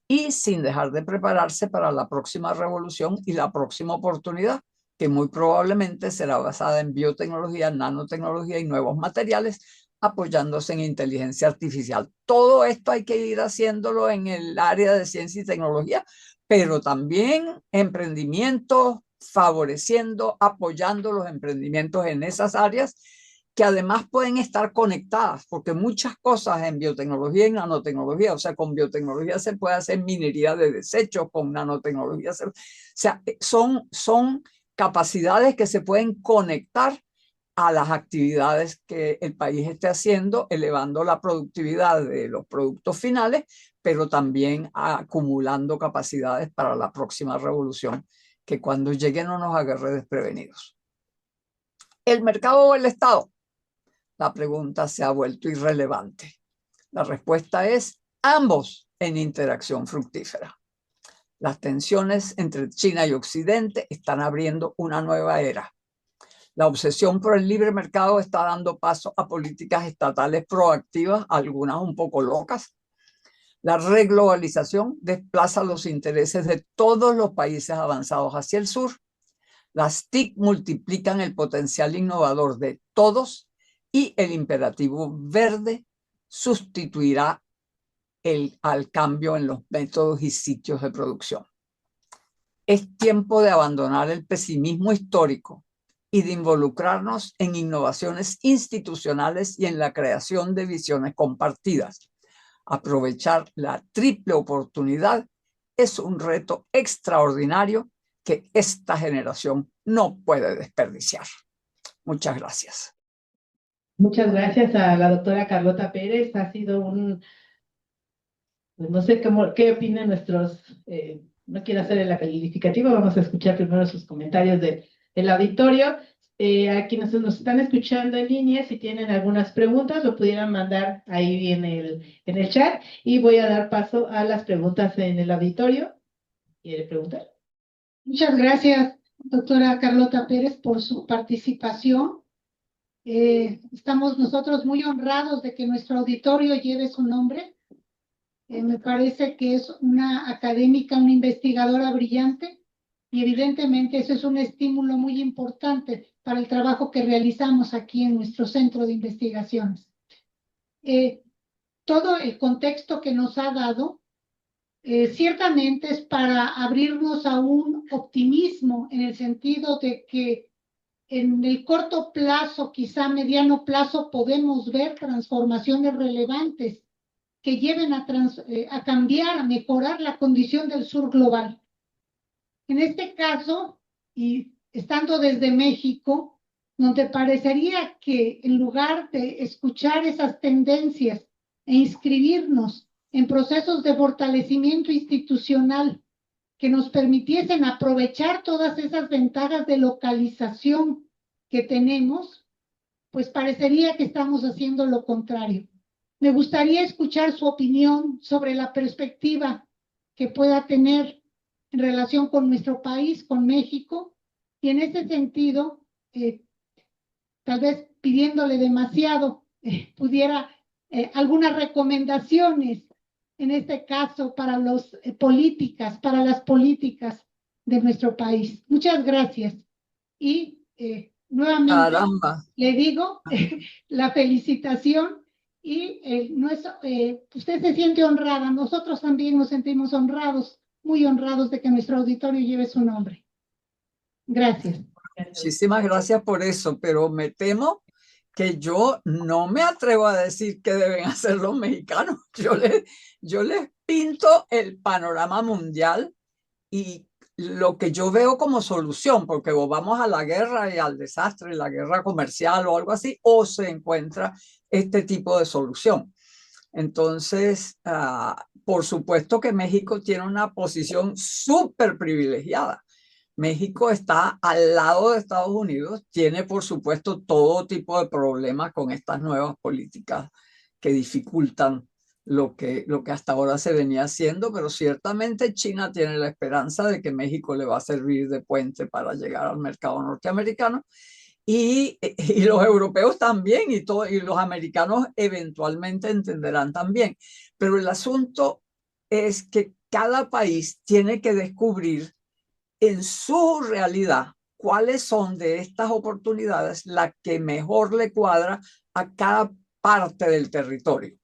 y sin dejar de prepararse para la próxima revolución y la próxima oportunidad, que muy probablemente será basada en biotecnología, nanotecnología y nuevos materiales, apoyándose en inteligencia artificial. Todo esto hay que ir haciéndolo en el área de ciencia y tecnología, pero también emprendimientos, favoreciendo, apoyando los emprendimientos en esas áreas que además pueden estar conectadas, porque muchas cosas en biotecnología y nanotecnología, o sea, con biotecnología se puede hacer minería de desechos, con nanotecnología, o sea, son capacidades que se pueden conectar a las actividades que el país esté haciendo, elevando la productividad de los productos finales, pero también acumulando capacidades para la próxima revolución, que cuando llegue no nos agarre desprevenidos. ¿El mercado o el Estado? La pregunta se ha vuelto irrelevante. La respuesta es ambos en interacción fructífera. Las tensiones entre China y Occidente están abriendo una nueva era. La obsesión por el libre mercado está dando paso a políticas estatales proactivas, algunas un poco locas. La reglobalización desplaza los intereses de todos los países avanzados hacia el sur. Las TIC multiplican el potencial innovador de todos y el imperativo verde sustituirá al cambio en los métodos y sitios de producción. Es tiempo de abandonar el pesimismo histórico y de involucrarnos en innovaciones institucionales y en la creación de visiones compartidas. Aprovechar la triple oportunidad es un reto extraordinario que esta generación no puede desperdiciar. Muchas gracias. Muchas gracias a la doctora Carlota Pérez. Ha sido pues no sé qué opinan no quiero hacer el calificativo, vamos a escuchar primero sus comentarios del auditorio. A quienes nos están escuchando en línea, si tienen algunas preguntas, lo pudieran mandar ahí en el chat y voy a dar paso a las preguntas en el auditorio. ¿Quiere preguntar? Muchas gracias, doctora Carlota Pérez, por su participación. Estamos nosotros muy honrados de que nuestro auditorio lleve su nombre. Me parece que es una académica, una investigadora brillante y evidentemente eso es un estímulo muy importante para el trabajo que realizamos aquí en nuestro centro de investigaciones. Todo el contexto que nos ha dado ciertamente es para abrirnos a un optimismo en el sentido de que en el corto plazo, quizá mediano plazo, podemos ver transformaciones relevantes que lleven a cambiar, a mejorar la condición del sur global. En este caso, y estando desde México, donde parecería que en lugar de escuchar esas tendencias e inscribirnos en procesos de fortalecimiento institucional que nos permitiesen aprovechar todas esas ventajas de localización que tenemos, pues parecería que estamos haciendo lo contrario. Me gustaría escuchar su opinión sobre la perspectiva que pueda tener en relación con nuestro país, con México, y en ese sentido, tal vez pidiéndole demasiado, pudiera algunas recomendaciones, en este caso, para para las políticas de nuestro país. Muchas gracias. Y nuevamente Caramba. le digo la felicitación y usted se siente honrada, nosotros también nos sentimos honrados, muy honrados de que nuestro auditorio lleve su nombre. Gracias. Muchísimas gracias por eso, pero me temo que yo no me atrevo a decir qué deben hacer los mexicanos. Yo les pinto el panorama mundial y lo que yo veo como solución, porque o vamos a la guerra y al desastre, la guerra comercial o algo así, o se encuentra este tipo de solución. Entonces, por supuesto que México tiene una posición súper privilegiada. México está al lado de Estados Unidos, tiene por supuesto todo tipo de problemas con estas nuevas políticas que dificultan lo que hasta ahora se venía haciendo, pero ciertamente China tiene la esperanza de que México le va a servir de puente para llegar al mercado norteamericano y los europeos también y los americanos eventualmente entenderán también. Pero el asunto es que cada país tiene que descubrir en su realidad cuáles son de estas oportunidades las que mejor le cuadra a cada parte del territorio.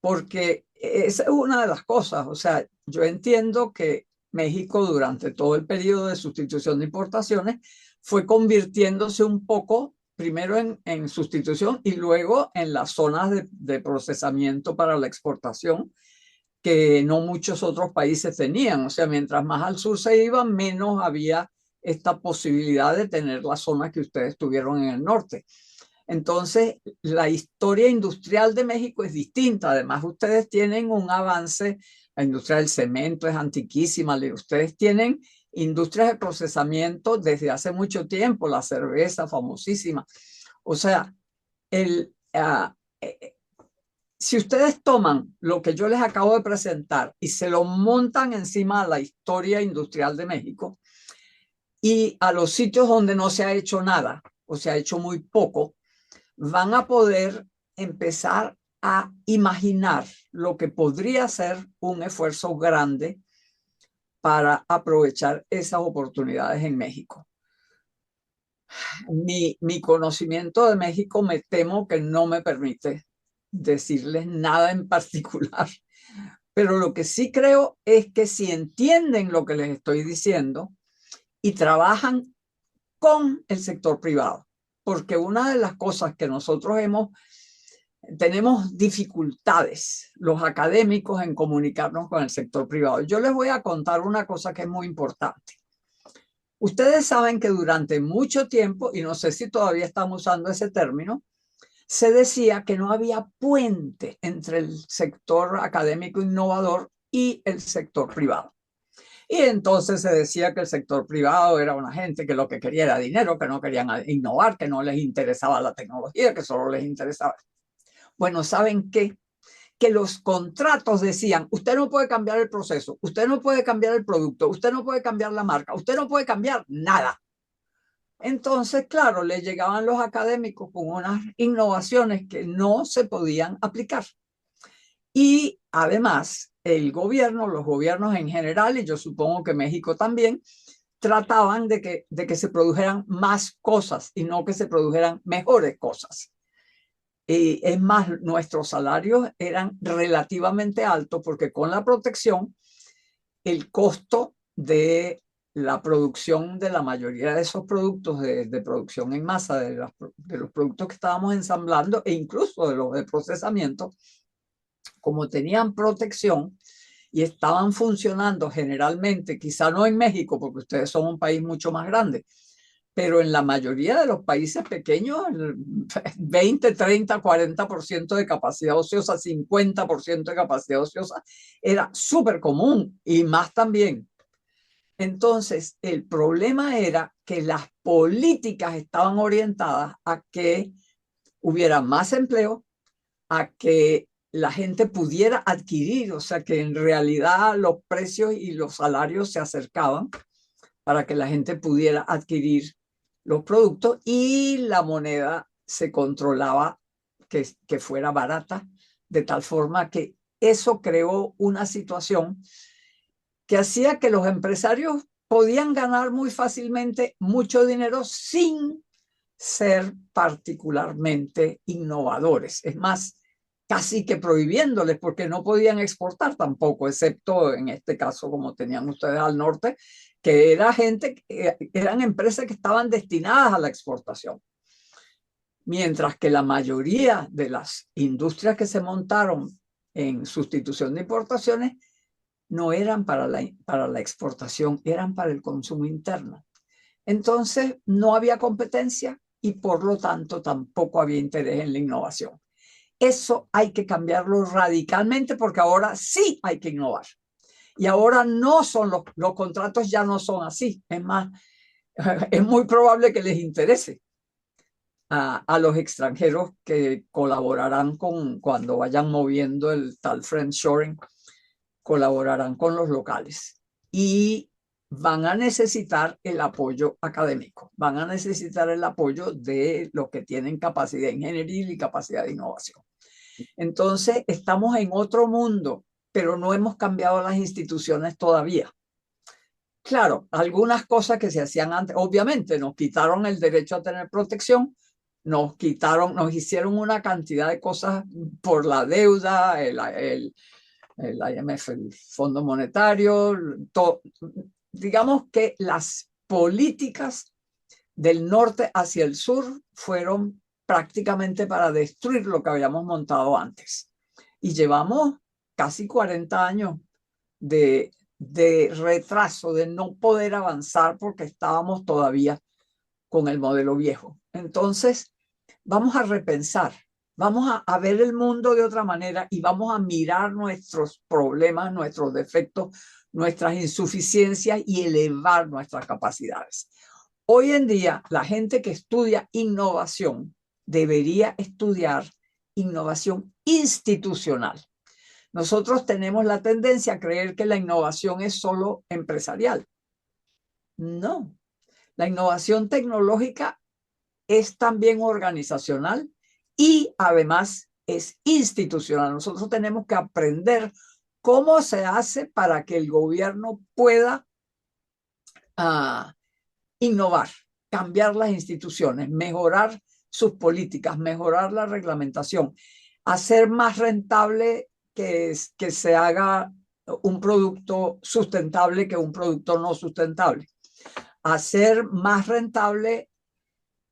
Porque esa es una de las cosas. O sea, yo entiendo que México durante todo el periodo de sustitución de importaciones fue convirtiéndose un poco, primero en sustitución y luego en las zonas de procesamiento para la exportación que no muchos otros países tenían. O sea, mientras más al sur se iba, menos había esta posibilidad de tener las zonas que ustedes tuvieron en el norte. Entonces, la historia industrial de México es distinta. Además, ustedes tienen un avance, la industria del cemento es antiquísima, ustedes tienen industrias de procesamiento desde hace mucho tiempo, la cerveza famosísima. O sea, si ustedes toman lo que yo les acabo de presentar y se lo montan encima de la historia industrial de México y a los sitios donde no se ha hecho nada o se ha hecho muy poco, van a poder empezar a imaginar lo que podría ser un esfuerzo grande para aprovechar esas oportunidades en México. Mi conocimiento de México me temo que no me permite decirles nada en particular, pero lo que sí creo es que si entienden lo que les estoy diciendo y trabajan con el sector privado, porque una de las cosas que nosotros tenemos dificultades los académicos en comunicarnos con el sector privado. Yo les voy a contar una cosa que es muy importante. Ustedes saben que durante mucho tiempo, y no sé si todavía estamos usando ese término, se decía que no había puente entre el sector académico innovador y el sector privado. Y entonces se decía que el sector privado era una gente que lo que quería era dinero, que no querían innovar, que no les interesaba la tecnología, que solo les interesaba. Bueno, ¿saben qué? Que los contratos decían, usted no puede cambiar el proceso, usted no puede cambiar el producto, usted no puede cambiar la marca, usted no puede cambiar nada. Entonces, claro, le llegaban los académicos con unas innovaciones que no se podían aplicar. Y además, el gobierno, los gobiernos en general, y yo supongo que México también, trataban de que se produjeran más cosas y no que se produjeran mejores cosas. Y es más, nuestros salarios eran relativamente altos porque con la protección, el costo de la producción de la mayoría de esos productos de producción en masa, de los productos que estábamos ensamblando e incluso de los de procesamiento, como tenían protección y estaban funcionando generalmente, quizá no en México, porque ustedes son un país mucho más grande, pero en la mayoría de los países pequeños, 20, 30, 40% de capacidad ociosa, 50% de capacidad ociosa, era súper común y más también. Entonces, el problema era que las políticas estaban orientadas a que hubiera más empleo, a que la gente pudiera adquirir, o sea, que en realidad los precios y los salarios se acercaban para que la gente pudiera adquirir los productos y la moneda se controlaba que fuera barata, de tal forma que eso creó una situación que hacía que los empresarios podían ganar muy fácilmente mucho dinero sin ser particularmente innovadores. Es más, casi que prohibiéndoles porque no podían exportar tampoco, excepto en este caso como tenían ustedes al norte, que era eran empresas que estaban destinadas a la exportación. Mientras que la mayoría de las industrias que se montaron en sustitución de importaciones no eran para la exportación, eran para el consumo interno. Entonces no había competencia y por lo tanto tampoco había interés en la innovación. Eso hay que cambiarlo radicalmente porque ahora sí hay que innovar. Y ahora no son los contratos ya no son así. Es más, es muy probable que les interese. a los extranjeros que colaborarán cuando vayan moviendo el tal friendshoring, colaborarán con los locales y van a necesitar el apoyo académico, van a necesitar el apoyo de los que tienen capacidad ingenieril y capacidad de innovación. Entonces, estamos en otro mundo, pero no hemos cambiado las instituciones todavía. Claro, algunas cosas que se hacían antes, obviamente nos quitaron el derecho a tener protección, nos hicieron una cantidad de cosas por la deuda, el IMF, el Fondo Monetario, digamos que las políticas del norte hacia el sur fueron prácticamente para destruir lo que habíamos montado antes. Y llevamos casi 40 años de retraso, de no poder avanzar porque estábamos todavía con el modelo viejo. Entonces, vamos a repensar, vamos a ver el mundo de otra manera y vamos a mirar nuestros problemas, nuestros defectos, nuestras insuficiencias y elevar nuestras capacidades. Hoy en día, la gente que estudia innovación debería estudiar innovación institucional. Nosotros tenemos la tendencia a creer que la innovación es solo empresarial. No, la innovación tecnológica es también organizacional y además es institucional. Nosotros tenemos que aprender cómo se hace para que el gobierno pueda innovar, cambiar las instituciones, mejorar sus políticas, mejorar la reglamentación, hacer más rentable que se haga un producto sustentable que un producto no sustentable, hacer más rentable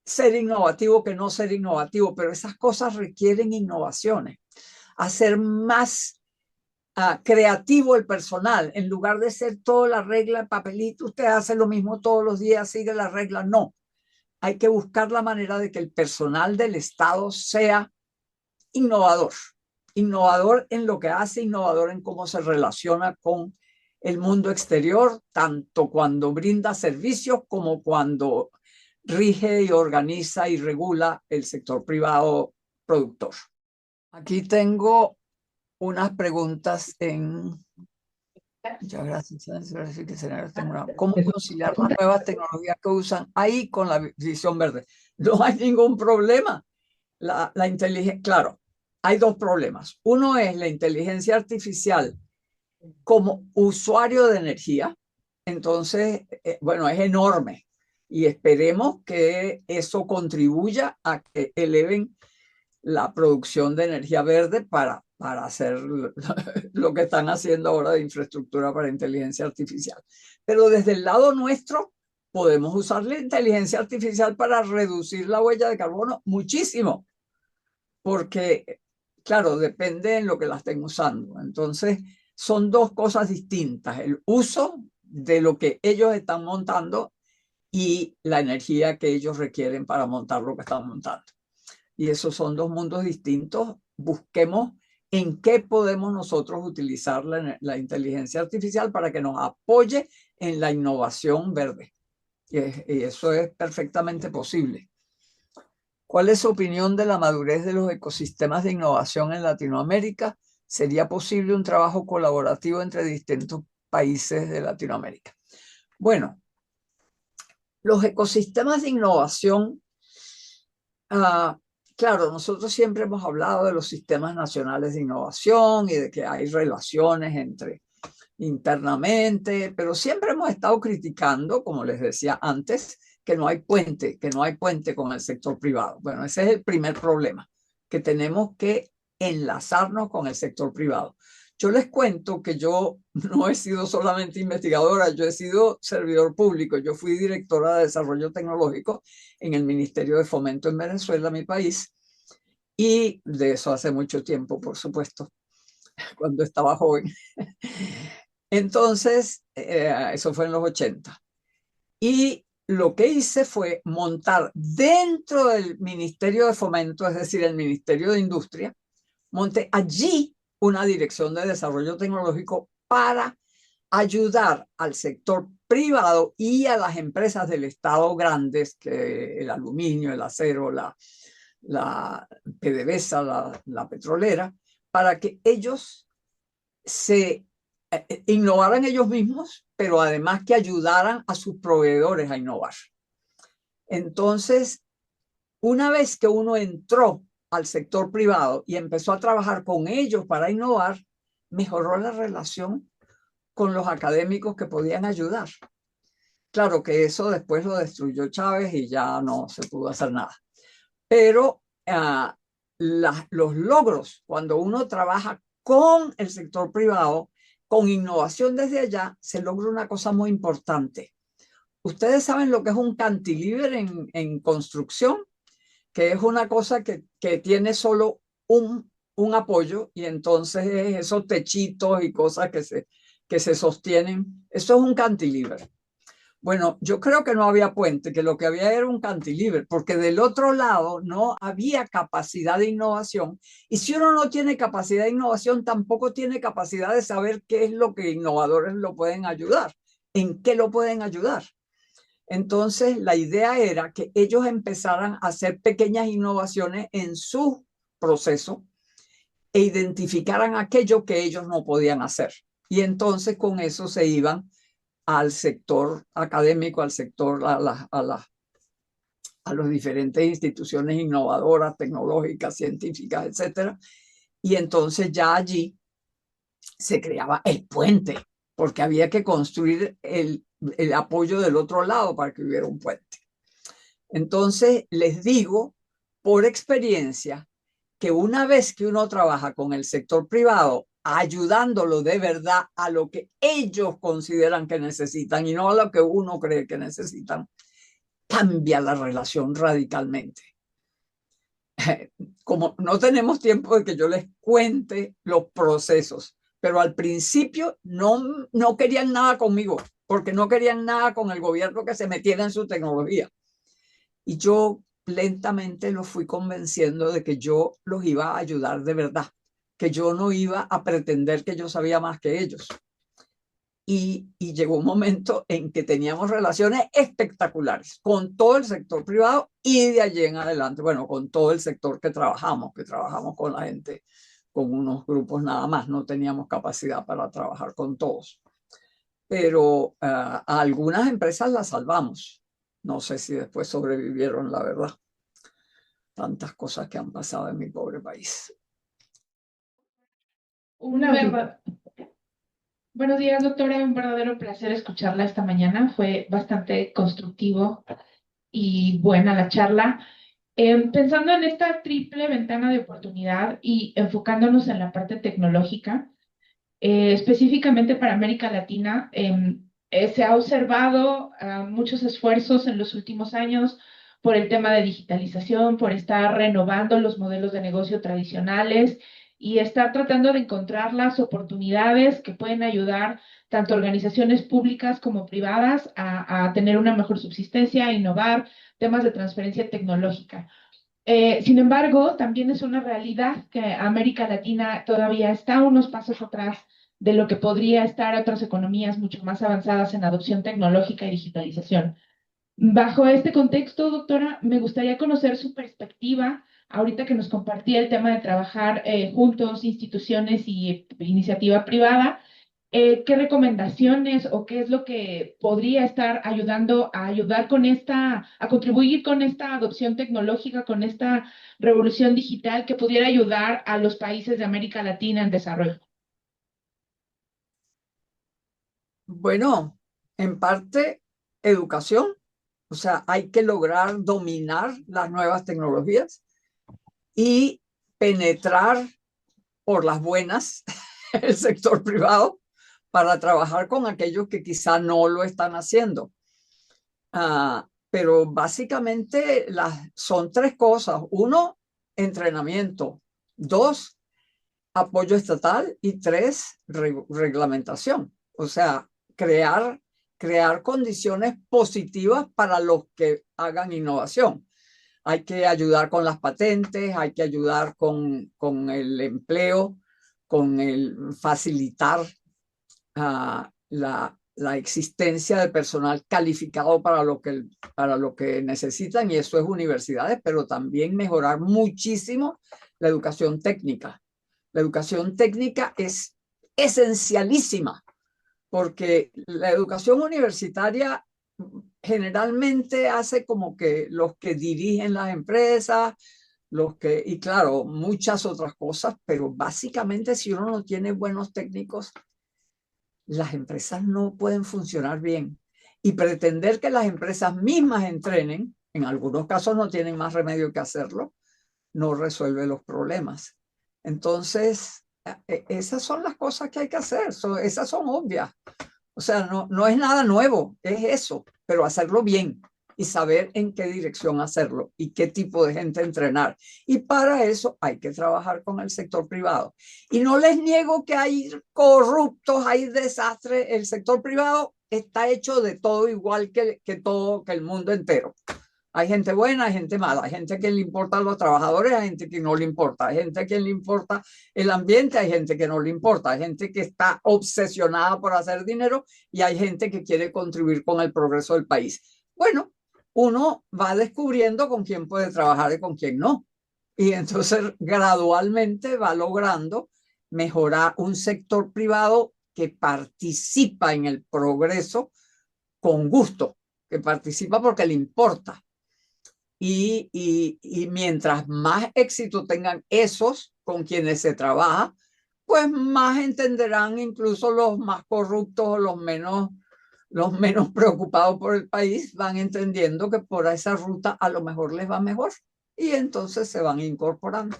ser innovativo que no ser innovativo, pero esas cosas requieren innovaciones. Hacer más creativo el personal, en lugar de ser toda la regla, el papelito, usted hace lo mismo todos los días, sigue la regla. No, hay que buscar la manera de que el personal del Estado sea innovador, innovador en lo que hace, innovador en cómo se relaciona con el mundo exterior, tanto cuando brinda servicios como cuando rige y organiza y regula el sector privado productor. Aquí tengo unas preguntas en... Muchas gracias. ¿Cómo conciliar las nuevas tecnologías que usan ahí con la visión verde? No hay ningún problema. La inteligencia, claro, hay dos problemas. Uno es la inteligencia artificial como usuario de energía. Entonces, bueno, es enorme y esperemos que eso contribuya a que eleven la producción de energía verde para hacer lo que están haciendo ahora de infraestructura para inteligencia artificial. Pero desde el lado nuestro, podemos usar la inteligencia artificial para reducir la huella de carbono muchísimo, porque, claro, depende en lo que la estén usando. Entonces, son dos cosas distintas, el uso de lo que ellos están montando y la energía que ellos requieren para montar lo que están montando. Y esos son dos mundos distintos. Busquemos en qué podemos nosotros utilizar la inteligencia artificial para que nos apoye en la innovación verde. Y eso es perfectamente posible. ¿Cuál es su opinión de la madurez de los ecosistemas de innovación en Latinoamérica? ¿Sería posible un trabajo colaborativo entre distintos países de Latinoamérica? Bueno, los ecosistemas de innovación, claro, nosotros siempre hemos hablado de los sistemas nacionales de innovación y de que hay relaciones internamente, pero siempre hemos estado criticando, como les decía antes, que no hay puente con el sector privado. Bueno, ese es el primer problema, que tenemos que enlazarnos con el sector privado. Yo les cuento que yo no he sido solamente investigadora, yo he sido servidor público. Yo fui directora de desarrollo tecnológico en el Ministerio de Fomento en Venezuela, mi país, y de eso hace mucho tiempo, por supuesto, cuando estaba joven. Entonces, eso fue en los 80. Y lo que hice fue montar dentro del Ministerio de Fomento, es decir, el Ministerio de Industria, monté allí una dirección de desarrollo tecnológico para ayudar al sector privado y a las empresas del Estado grandes, que el aluminio, el acero, la PDVSA, la petrolera, para que ellos se innovaran ellos mismos, pero además que ayudaran a sus proveedores a innovar. Entonces, una vez que uno entró al sector privado y empezó a trabajar con ellos para innovar, mejoró la relación con los académicos que podían ayudar. Claro que eso después lo destruyó Chávez y ya no se pudo hacer nada. Pero los logros, cuando uno trabaja con el sector privado, con innovación desde allá, se logra una cosa muy importante. Ustedes saben lo que es un cantilever en construcción, que es una cosa que tiene solo un apoyo y entonces esos techitos y cosas que se sostienen. Eso es un cantilever. Bueno, yo creo que no había puente, que lo que había era un cantilever, porque del otro lado no había capacidad de innovación. Y si uno no tiene capacidad de innovación, tampoco tiene capacidad de saber qué es lo que innovadores lo pueden ayudar, en qué lo pueden ayudar. Entonces, la idea era que ellos empezaran a hacer pequeñas innovaciones en su proceso e identificaran aquello que ellos no podían hacer. Y entonces con eso se iban al sector académico, al sector, a las diferentes instituciones innovadoras, tecnológicas, científicas, etcétera. Y entonces ya allí se creaba el puente, porque había que construir el apoyo del otro lado para que hubiera un puente. Entonces, les digo por experiencia que una vez que uno trabaja con el sector privado, ayudándolo de verdad a lo que ellos consideran que necesitan y no a lo que uno cree que necesitan, cambia la relación radicalmente. Como no tenemos tiempo de que yo les cuente los procesos, pero al principio no querían nada conmigo, porque no querían nada con el gobierno que se metiera en su tecnología. Y yo lentamente los fui convenciendo de que yo los iba a ayudar de verdad, que yo no iba a pretender que yo sabía más que ellos. Y llegó un momento en que teníamos relaciones espectaculares con todo el sector privado y de allí en adelante, bueno, con todo el sector que trabajamos con la gente, con unos grupos nada más, no teníamos capacidad para trabajar con todos. Pero a algunas empresas las salvamos. No sé si después sobrevivieron, la verdad. Tantas cosas que han pasado en mi pobre país. Buenos días, doctora. Un verdadero placer escucharla esta mañana. Fue bastante constructivo y buena la charla. Pensando en esta triple ventana de oportunidad y enfocándonos en la parte tecnológica, específicamente para América Latina, se ha observado muchos esfuerzos en los últimos años por el tema de digitalización, por estar renovando los modelos de negocio tradicionales y estar tratando de encontrar las oportunidades que pueden ayudar tanto organizaciones públicas como privadas a tener una mejor subsistencia, a innovar temas de transferencia tecnológica. Sin embargo, también es una realidad que América Latina todavía está unos pasos atrás de lo que podría estar otras economías mucho más avanzadas en adopción tecnológica y digitalización. Bajo este contexto, doctora, me gustaría conocer su perspectiva, ahorita que nos compartía el tema de trabajar juntos, instituciones y iniciativa privada. ¿Qué recomendaciones o qué es lo que podría estar ayudando a ayudar con a contribuir con esta adopción tecnológica, con esta revolución digital que pudiera ayudar a los países de América Latina en desarrollo? Bueno, en parte, educación. O sea, hay que lograr dominar las nuevas tecnologías y penetrar por las buenas el sector privado para trabajar con aquellos que quizá no lo están haciendo. Pero básicamente son tres cosas. Uno, entrenamiento. Dos, apoyo estatal. Y tres, reglamentación. O sea, crear condiciones positivas para los que hagan innovación. Hay que ayudar con las patentes, hay que ayudar con el empleo, con el facilitar la existencia de personal calificado para lo que necesitan, y eso es universidades, pero también mejorar muchísimo la educación técnica. La educación técnica es esencialísima, porque la educación universitaria generalmente hace como que los que dirigen las empresas, y claro, muchas otras cosas, pero básicamente si uno no tiene buenos técnicos, las empresas no pueden funcionar bien. Y pretender que las empresas mismas entrenen, en algunos casos no tienen más remedio que hacerlo, no resuelve los problemas. Entonces, esas son las cosas que hay que hacer, esas son obvias. O sea, no es nada nuevo, es eso, pero hacerlo bien y saber en qué dirección hacerlo y qué tipo de gente entrenar. Y para eso hay que trabajar con el sector privado. Y no les niego que hay corruptos, hay desastres. El sector privado está hecho de todo igual que el mundo entero. Hay gente buena, hay gente mala, hay gente que le importa a los trabajadores, hay gente que no le importa, hay gente que le importa el ambiente, hay gente que no le importa, hay gente que está obsesionada por hacer dinero y hay gente que quiere contribuir con el progreso del país. Bueno, uno va descubriendo con quién puede trabajar y con quién no. Y entonces gradualmente va logrando mejorar un sector privado que participa en el progreso con gusto, que participa porque le importa. Y mientras más éxito tengan esos con quienes se trabaja, pues más entenderán incluso los más corruptos o los menos preocupados por el país, van entendiendo que por esa ruta a lo mejor les va mejor y entonces se van incorporando.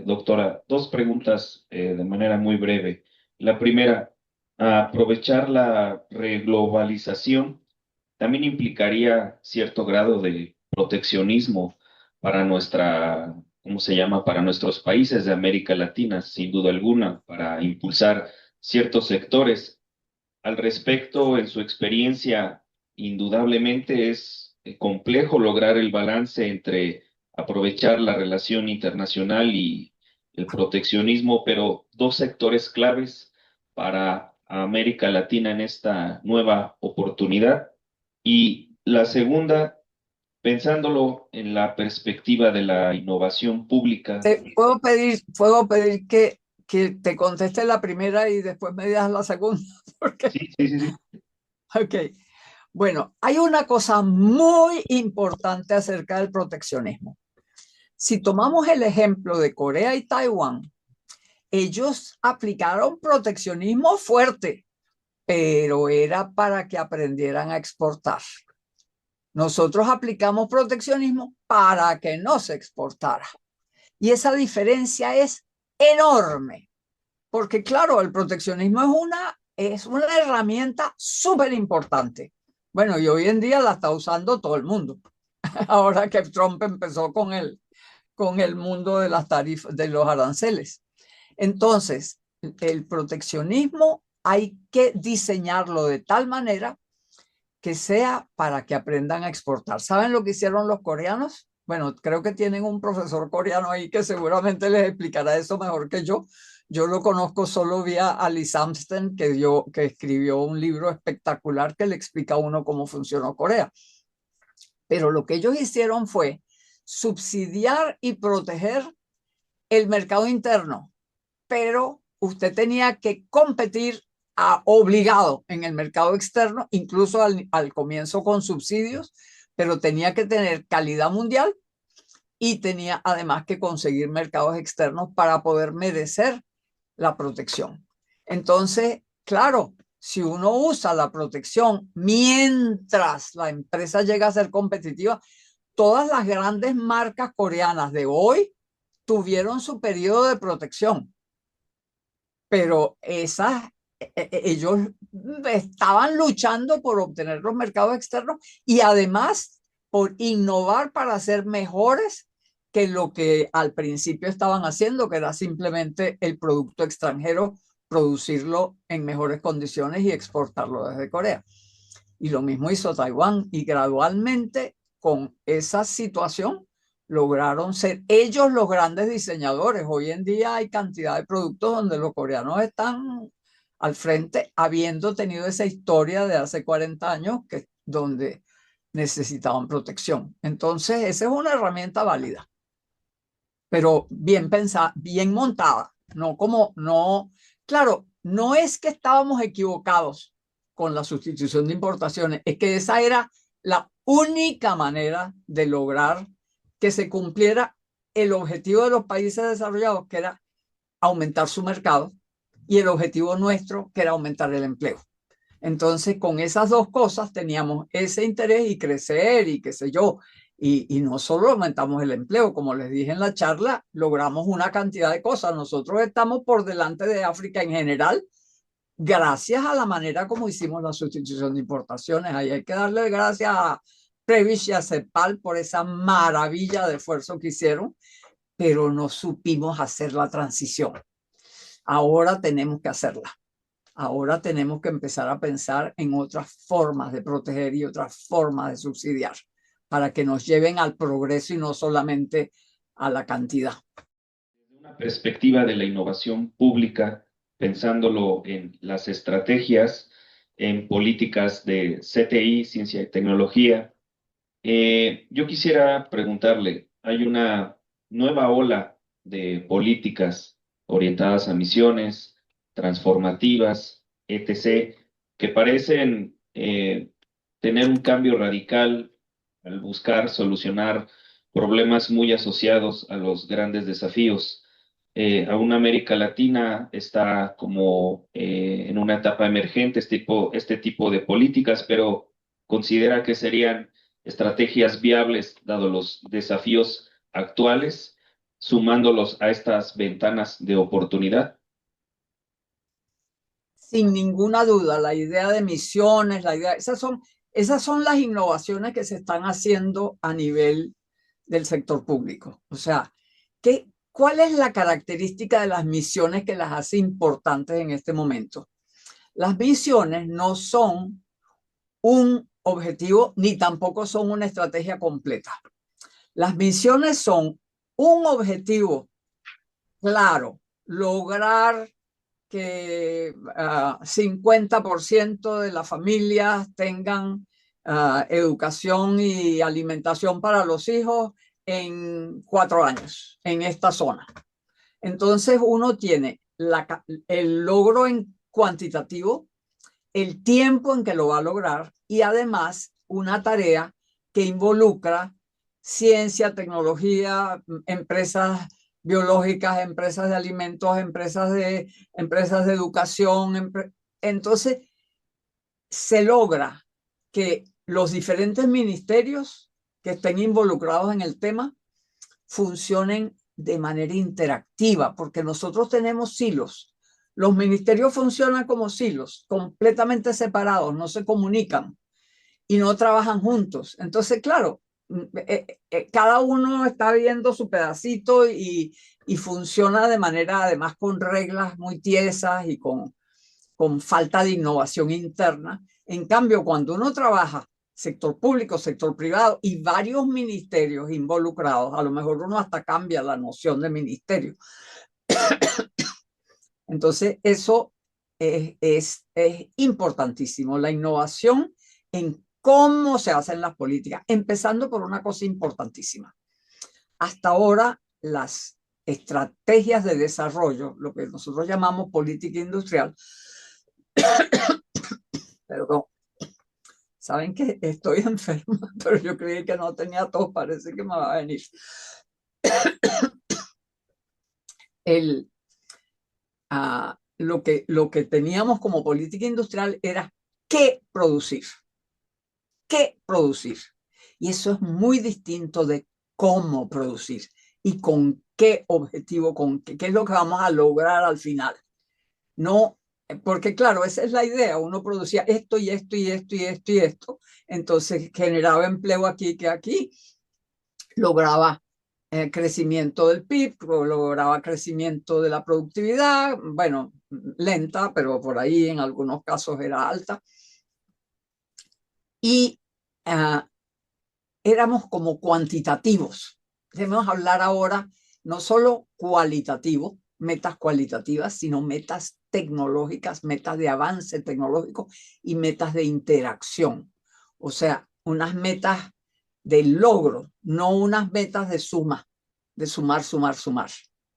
Doctora, dos preguntas de manera muy breve. La primera, aprovechar la reglobalización también implicaría cierto grado de proteccionismo para ¿cómo se llama? Para nuestros países de América Latina, sin duda alguna, para impulsar ciertos sectores. Al respecto, en su experiencia, indudablemente es complejo lograr el balance entre aprovechar la relación internacional y el proteccionismo, pero dos sectores claves para América Latina en esta nueva oportunidad. Y la segunda, pensándolo en la perspectiva de la innovación pública. Puedo pedir que te conteste la primera y después me digas la segunda. Porque... Sí. Ok. Bueno, hay una cosa muy importante acerca del proteccionismo. Si tomamos el ejemplo de Corea y Taiwán, ellos aplicaron proteccionismo fuerte, pero era para que aprendieran a exportar. Nosotros aplicamos proteccionismo para que no se exportara. Y esa diferencia es enorme, porque claro, el proteccionismo es una herramienta súper importante. Bueno, y hoy en día la está usando todo el mundo. Ahora que Trump empezó con el mundo de las tarifas, de los aranceles. Entonces, el proteccionismo hay que diseñarlo de tal manera que sea para que aprendan a exportar. ¿Saben lo que hicieron los coreanos? Bueno, creo que tienen un profesor coreano ahí que seguramente les explicará eso mejor que yo. Yo lo conozco solo vía Alice Amsten, que escribió un libro espectacular que le explica a uno cómo funcionó Corea. Pero lo que ellos hicieron fue subsidiar y proteger el mercado interno, pero usted tenía que competir obligado en el mercado externo, incluso al comienzo con subsidios, pero tenía que tener calidad mundial y tenía además que conseguir mercados externos para poder merecer la protección. Entonces, claro, si uno usa la protección mientras la empresa llega a ser competitiva, todas las grandes marcas coreanas de hoy tuvieron su periodo de protección, pero ellos estaban luchando por obtener los mercados externos y además por innovar para ser mejores que lo que al principio estaban haciendo, que era simplemente el producto extranjero, producirlo en mejores condiciones y exportarlo desde Corea. Y lo mismo hizo Taiwán, y gradualmente con esa situación lograron ser ellos los grandes diseñadores. Hoy en día hay cantidad de productos donde los coreanos están al frente, habiendo tenido esa historia de hace 40 años donde necesitaban protección. Entonces, esa es una herramienta válida, pero bien pensada, bien montada, claro, no es que estábamos equivocados con la sustitución de importaciones, es que esa era la única manera de lograr que se cumpliera el objetivo de los países desarrollados, que era aumentar su mercado, y el objetivo nuestro, que era aumentar el empleo. Entonces, con esas dos cosas teníamos ese interés y crecer y qué sé yo. Y no solo aumentamos el empleo, como les dije en la charla, logramos una cantidad de cosas. Nosotros estamos por delante de África en general, gracias a la manera como hicimos la sustitución de importaciones. Ahí hay que darle gracias a Prebisch y a CEPAL por esa maravilla de esfuerzo que hicieron, pero no supimos hacer la transición. Ahora tenemos que hacerla. Ahora tenemos que empezar a pensar en otras formas de proteger y otras formas de subsidiar para que nos lleven al progreso y no solamente a la cantidad. Desde una perspectiva de la innovación pública, pensándolo en las estrategias, en políticas de CTI, ciencia y tecnología, yo quisiera preguntarle, hay una nueva ola de políticas orientadas a misiones, transformativas, etc., que parecen tener un cambio radical al buscar solucionar problemas muy asociados a los grandes desafíos. Aún América Latina está como en una etapa emergente este tipo de políticas, pero considera que serían estrategias viables dado los desafíos actuales, sumándolos a estas ventanas de oportunidad. Sin ninguna duda, la idea de misiones, esas son las innovaciones que se están haciendo a nivel del sector público. O sea, ¿cuál es la característica de las misiones que las hace importantes en este momento? Las misiones no son un objetivo ni tampoco son una estrategia completa. Las misiones son un objetivo claro, lograr que 50% de las familias tengan educación y alimentación para los hijos en 4 años en esta zona. Entonces uno tiene el logro en cuantitativo, el tiempo en que lo va a lograr y además una tarea que involucra ciencia, tecnología, empresas biológicas, empresas de alimentos, empresas de educación. Entonces, se logra que los diferentes ministerios que estén involucrados en el tema funcionen de manera interactiva, porque nosotros tenemos silos. Los ministerios funcionan como silos, completamente separados, no se comunican y no trabajan juntos. Entonces, claro, cada uno está viendo su pedacito y funciona de manera, además, con reglas muy tiesas y con falta de innovación interna. En cambio, cuando uno trabaja sector público, sector privado y varios ministerios involucrados, a lo mejor uno hasta cambia la noción de ministerio. Entonces, eso es importantísimo, la innovación en cómo se hacen las políticas, empezando por una cosa importantísima. Hasta ahora, las estrategias de desarrollo, lo que nosotros llamamos política industrial, perdón, saben que estoy enferma, pero yo creí que no tenía tos, parece que me va a venir. Lo que teníamos como política industrial era qué producir. ¿Qué producir? Y eso es muy distinto de cómo producir y con qué objetivo, qué es lo que vamos a lograr al final. No, porque claro, esa es la idea. Uno producía esto y esto y esto y esto y esto. Entonces generaba empleo aquí que aquí, lograba crecimiento del PIB, lograba crecimiento de la productividad, bueno, lenta, pero por ahí en algunos casos era alta. Y éramos como cuantitativos. Debemos hablar ahora no solo cualitativo, metas cualitativas, sino metas tecnológicas, metas de avance tecnológico y metas de interacción. O sea, unas metas de logro, no unas metas de suma, de sumar, sumar, sumar.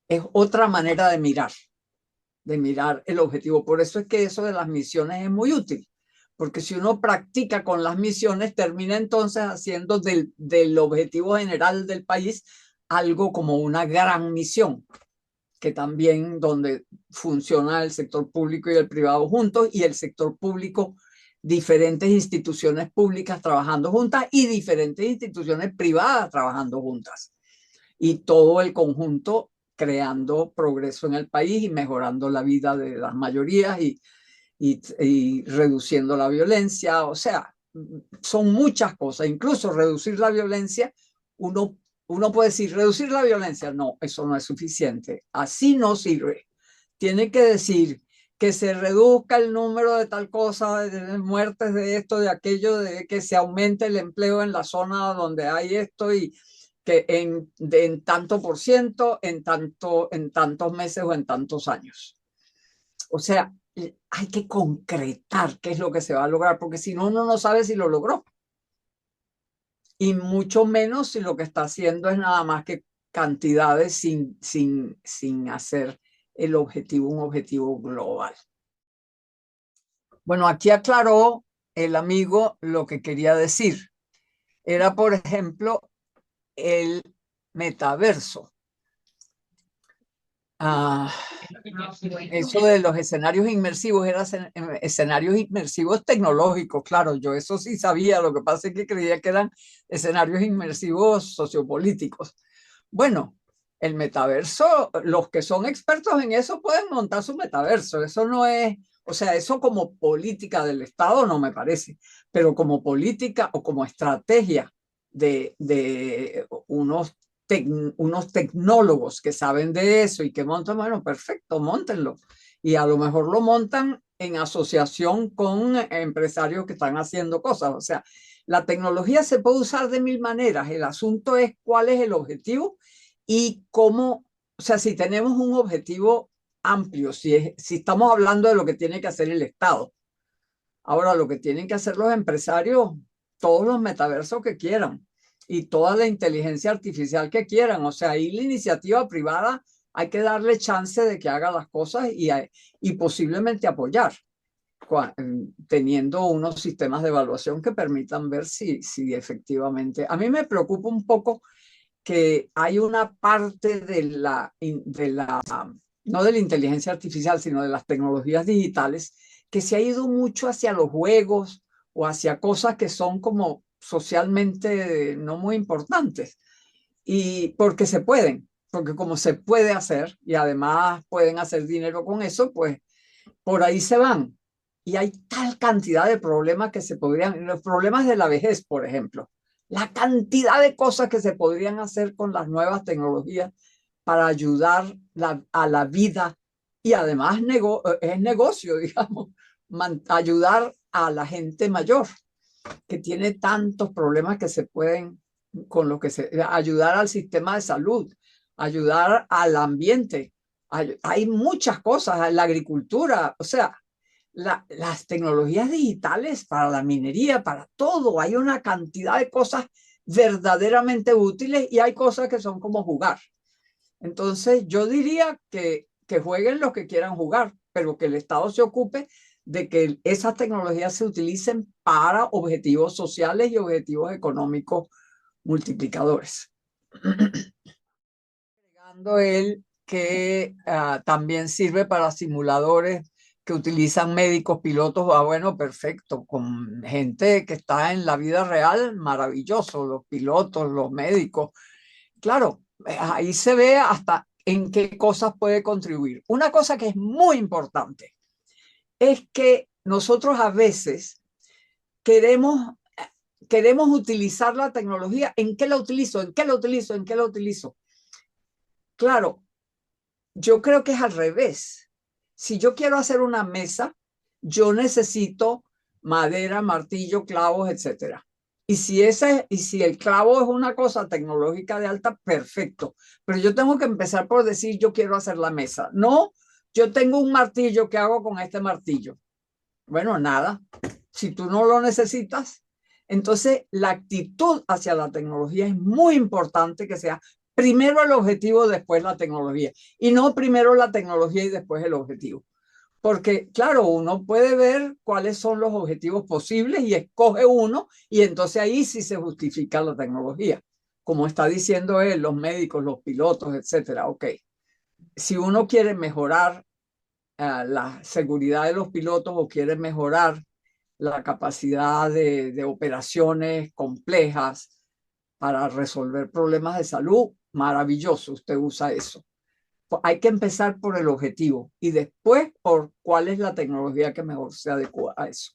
Es otra manera de mirar el objetivo. Por eso es que eso de las misiones es muy útil, porque si uno practica con las misiones, termina entonces haciendo del objetivo general del país algo como una gran misión, que también donde funciona el sector público y el privado juntos, y el sector público, diferentes instituciones públicas trabajando juntas y diferentes instituciones privadas trabajando juntas. Y todo el conjunto creando progreso en el país y mejorando la vida de las mayorías y reduciendo la violencia. O sea, son muchas cosas. Incluso reducir la violencia, uno puede decir, reducir la violencia. No, eso no es suficiente. Así no sirve. Tiene que decir que se reduzca el número de tal cosa, de muertes, de esto, de aquello, de que se aumente el empleo en la zona donde hay esto y que en tanto por ciento, en tantos meses o en tantos años. O sea, hay que concretar qué es lo que se va a lograr, porque si no, uno no sabe si lo logró. Y mucho menos si lo que está haciendo es nada más que cantidades sin hacer el objetivo un objetivo global. Bueno, aquí aclaró el amigo lo que quería decir. Era, por ejemplo, el metaverso. Eso de los escenarios inmersivos eran escenarios inmersivos tecnológicos, claro, yo eso sí sabía, lo que pasa es que creía que eran escenarios inmersivos sociopolíticos. Bueno, el metaverso, los que son expertos en eso pueden montar su metaverso, eso no es, o sea, eso como política del Estado no me parece, pero como política o como estrategia de unos tecnólogos que saben de eso y que montan, bueno, perfecto, móntenlo. Y a lo mejor lo montan en asociación con empresarios que están haciendo cosas. O sea, la tecnología se puede usar de mil maneras. El asunto es cuál es el objetivo y cómo, o sea, si tenemos un objetivo amplio, si estamos hablando de lo que tiene que hacer el Estado. Ahora, lo que tienen que hacer los empresarios, todos los metaversos que quieran y toda la inteligencia artificial que quieran. O sea, ahí la iniciativa privada hay que darle chance de que haga las cosas y posiblemente apoyar, teniendo unos sistemas de evaluación que permitan ver si efectivamente. A mí me preocupa un poco que hay una parte no de la inteligencia artificial, sino de las tecnologías digitales, que se ha ido mucho hacia los juegos o hacia cosas que son como socialmente no muy importantes. Y porque porque como se puede hacer y además pueden hacer dinero con eso, pues por ahí se van. Y hay tal cantidad de problemas que se podrían, los problemas de la vejez, por ejemplo, la cantidad de cosas que se podrían hacer con las nuevas tecnologías para ayudar a la vida y además es negocio, digamos, ayudar a la gente mayor que tiene tantos problemas que se pueden, con lo que ayudar al sistema de salud, ayudar al ambiente. Hay muchas cosas, la agricultura, o sea, las tecnologías digitales para la minería, para todo. Hay una cantidad de cosas verdaderamente útiles y hay cosas que son como jugar. Entonces, yo diría que jueguen los que quieran jugar, pero que el Estado se ocupe de que esas tecnologías se utilicen para objetivos sociales y objetivos económicos multiplicadores. Agregando él que también sirve para simuladores que utilizan médicos, pilotos, bueno, perfecto, con gente que está en la vida real, maravilloso, los pilotos, los médicos. Claro, ahí se ve hasta en qué cosas puede contribuir. Una cosa que es muy importante es que nosotros a veces queremos utilizar la tecnología. ¿En qué la utilizo? ¿En qué la utilizo? ¿En qué la utilizo? Claro, yo creo que es al revés. Si yo quiero hacer una mesa, yo necesito madera, martillo, clavos, etcétera. Y si el clavo es una cosa tecnológica de alta, perfecto. Pero yo tengo que empezar por decir, yo quiero hacer la mesa. No, Yo tengo un martillo, ¿qué hago con este martillo? Bueno, nada. Si tú no lo necesitas, entonces la actitud hacia la tecnología es muy importante, que sea primero el objetivo, después la tecnología, y no primero la tecnología y después el objetivo. Porque, claro, uno puede ver cuáles son los objetivos posibles y escoge uno, y entonces ahí sí se justifica la tecnología. Como está diciendo él, los médicos, los pilotos, etcétera. Ok. Si uno quiere mejorar la seguridad de los pilotos o quiere mejorar la capacidad de operaciones complejas para resolver problemas de salud, maravilloso, usted usa eso. Hay que empezar por el objetivo y después por cuál es la tecnología que mejor se adecua a eso.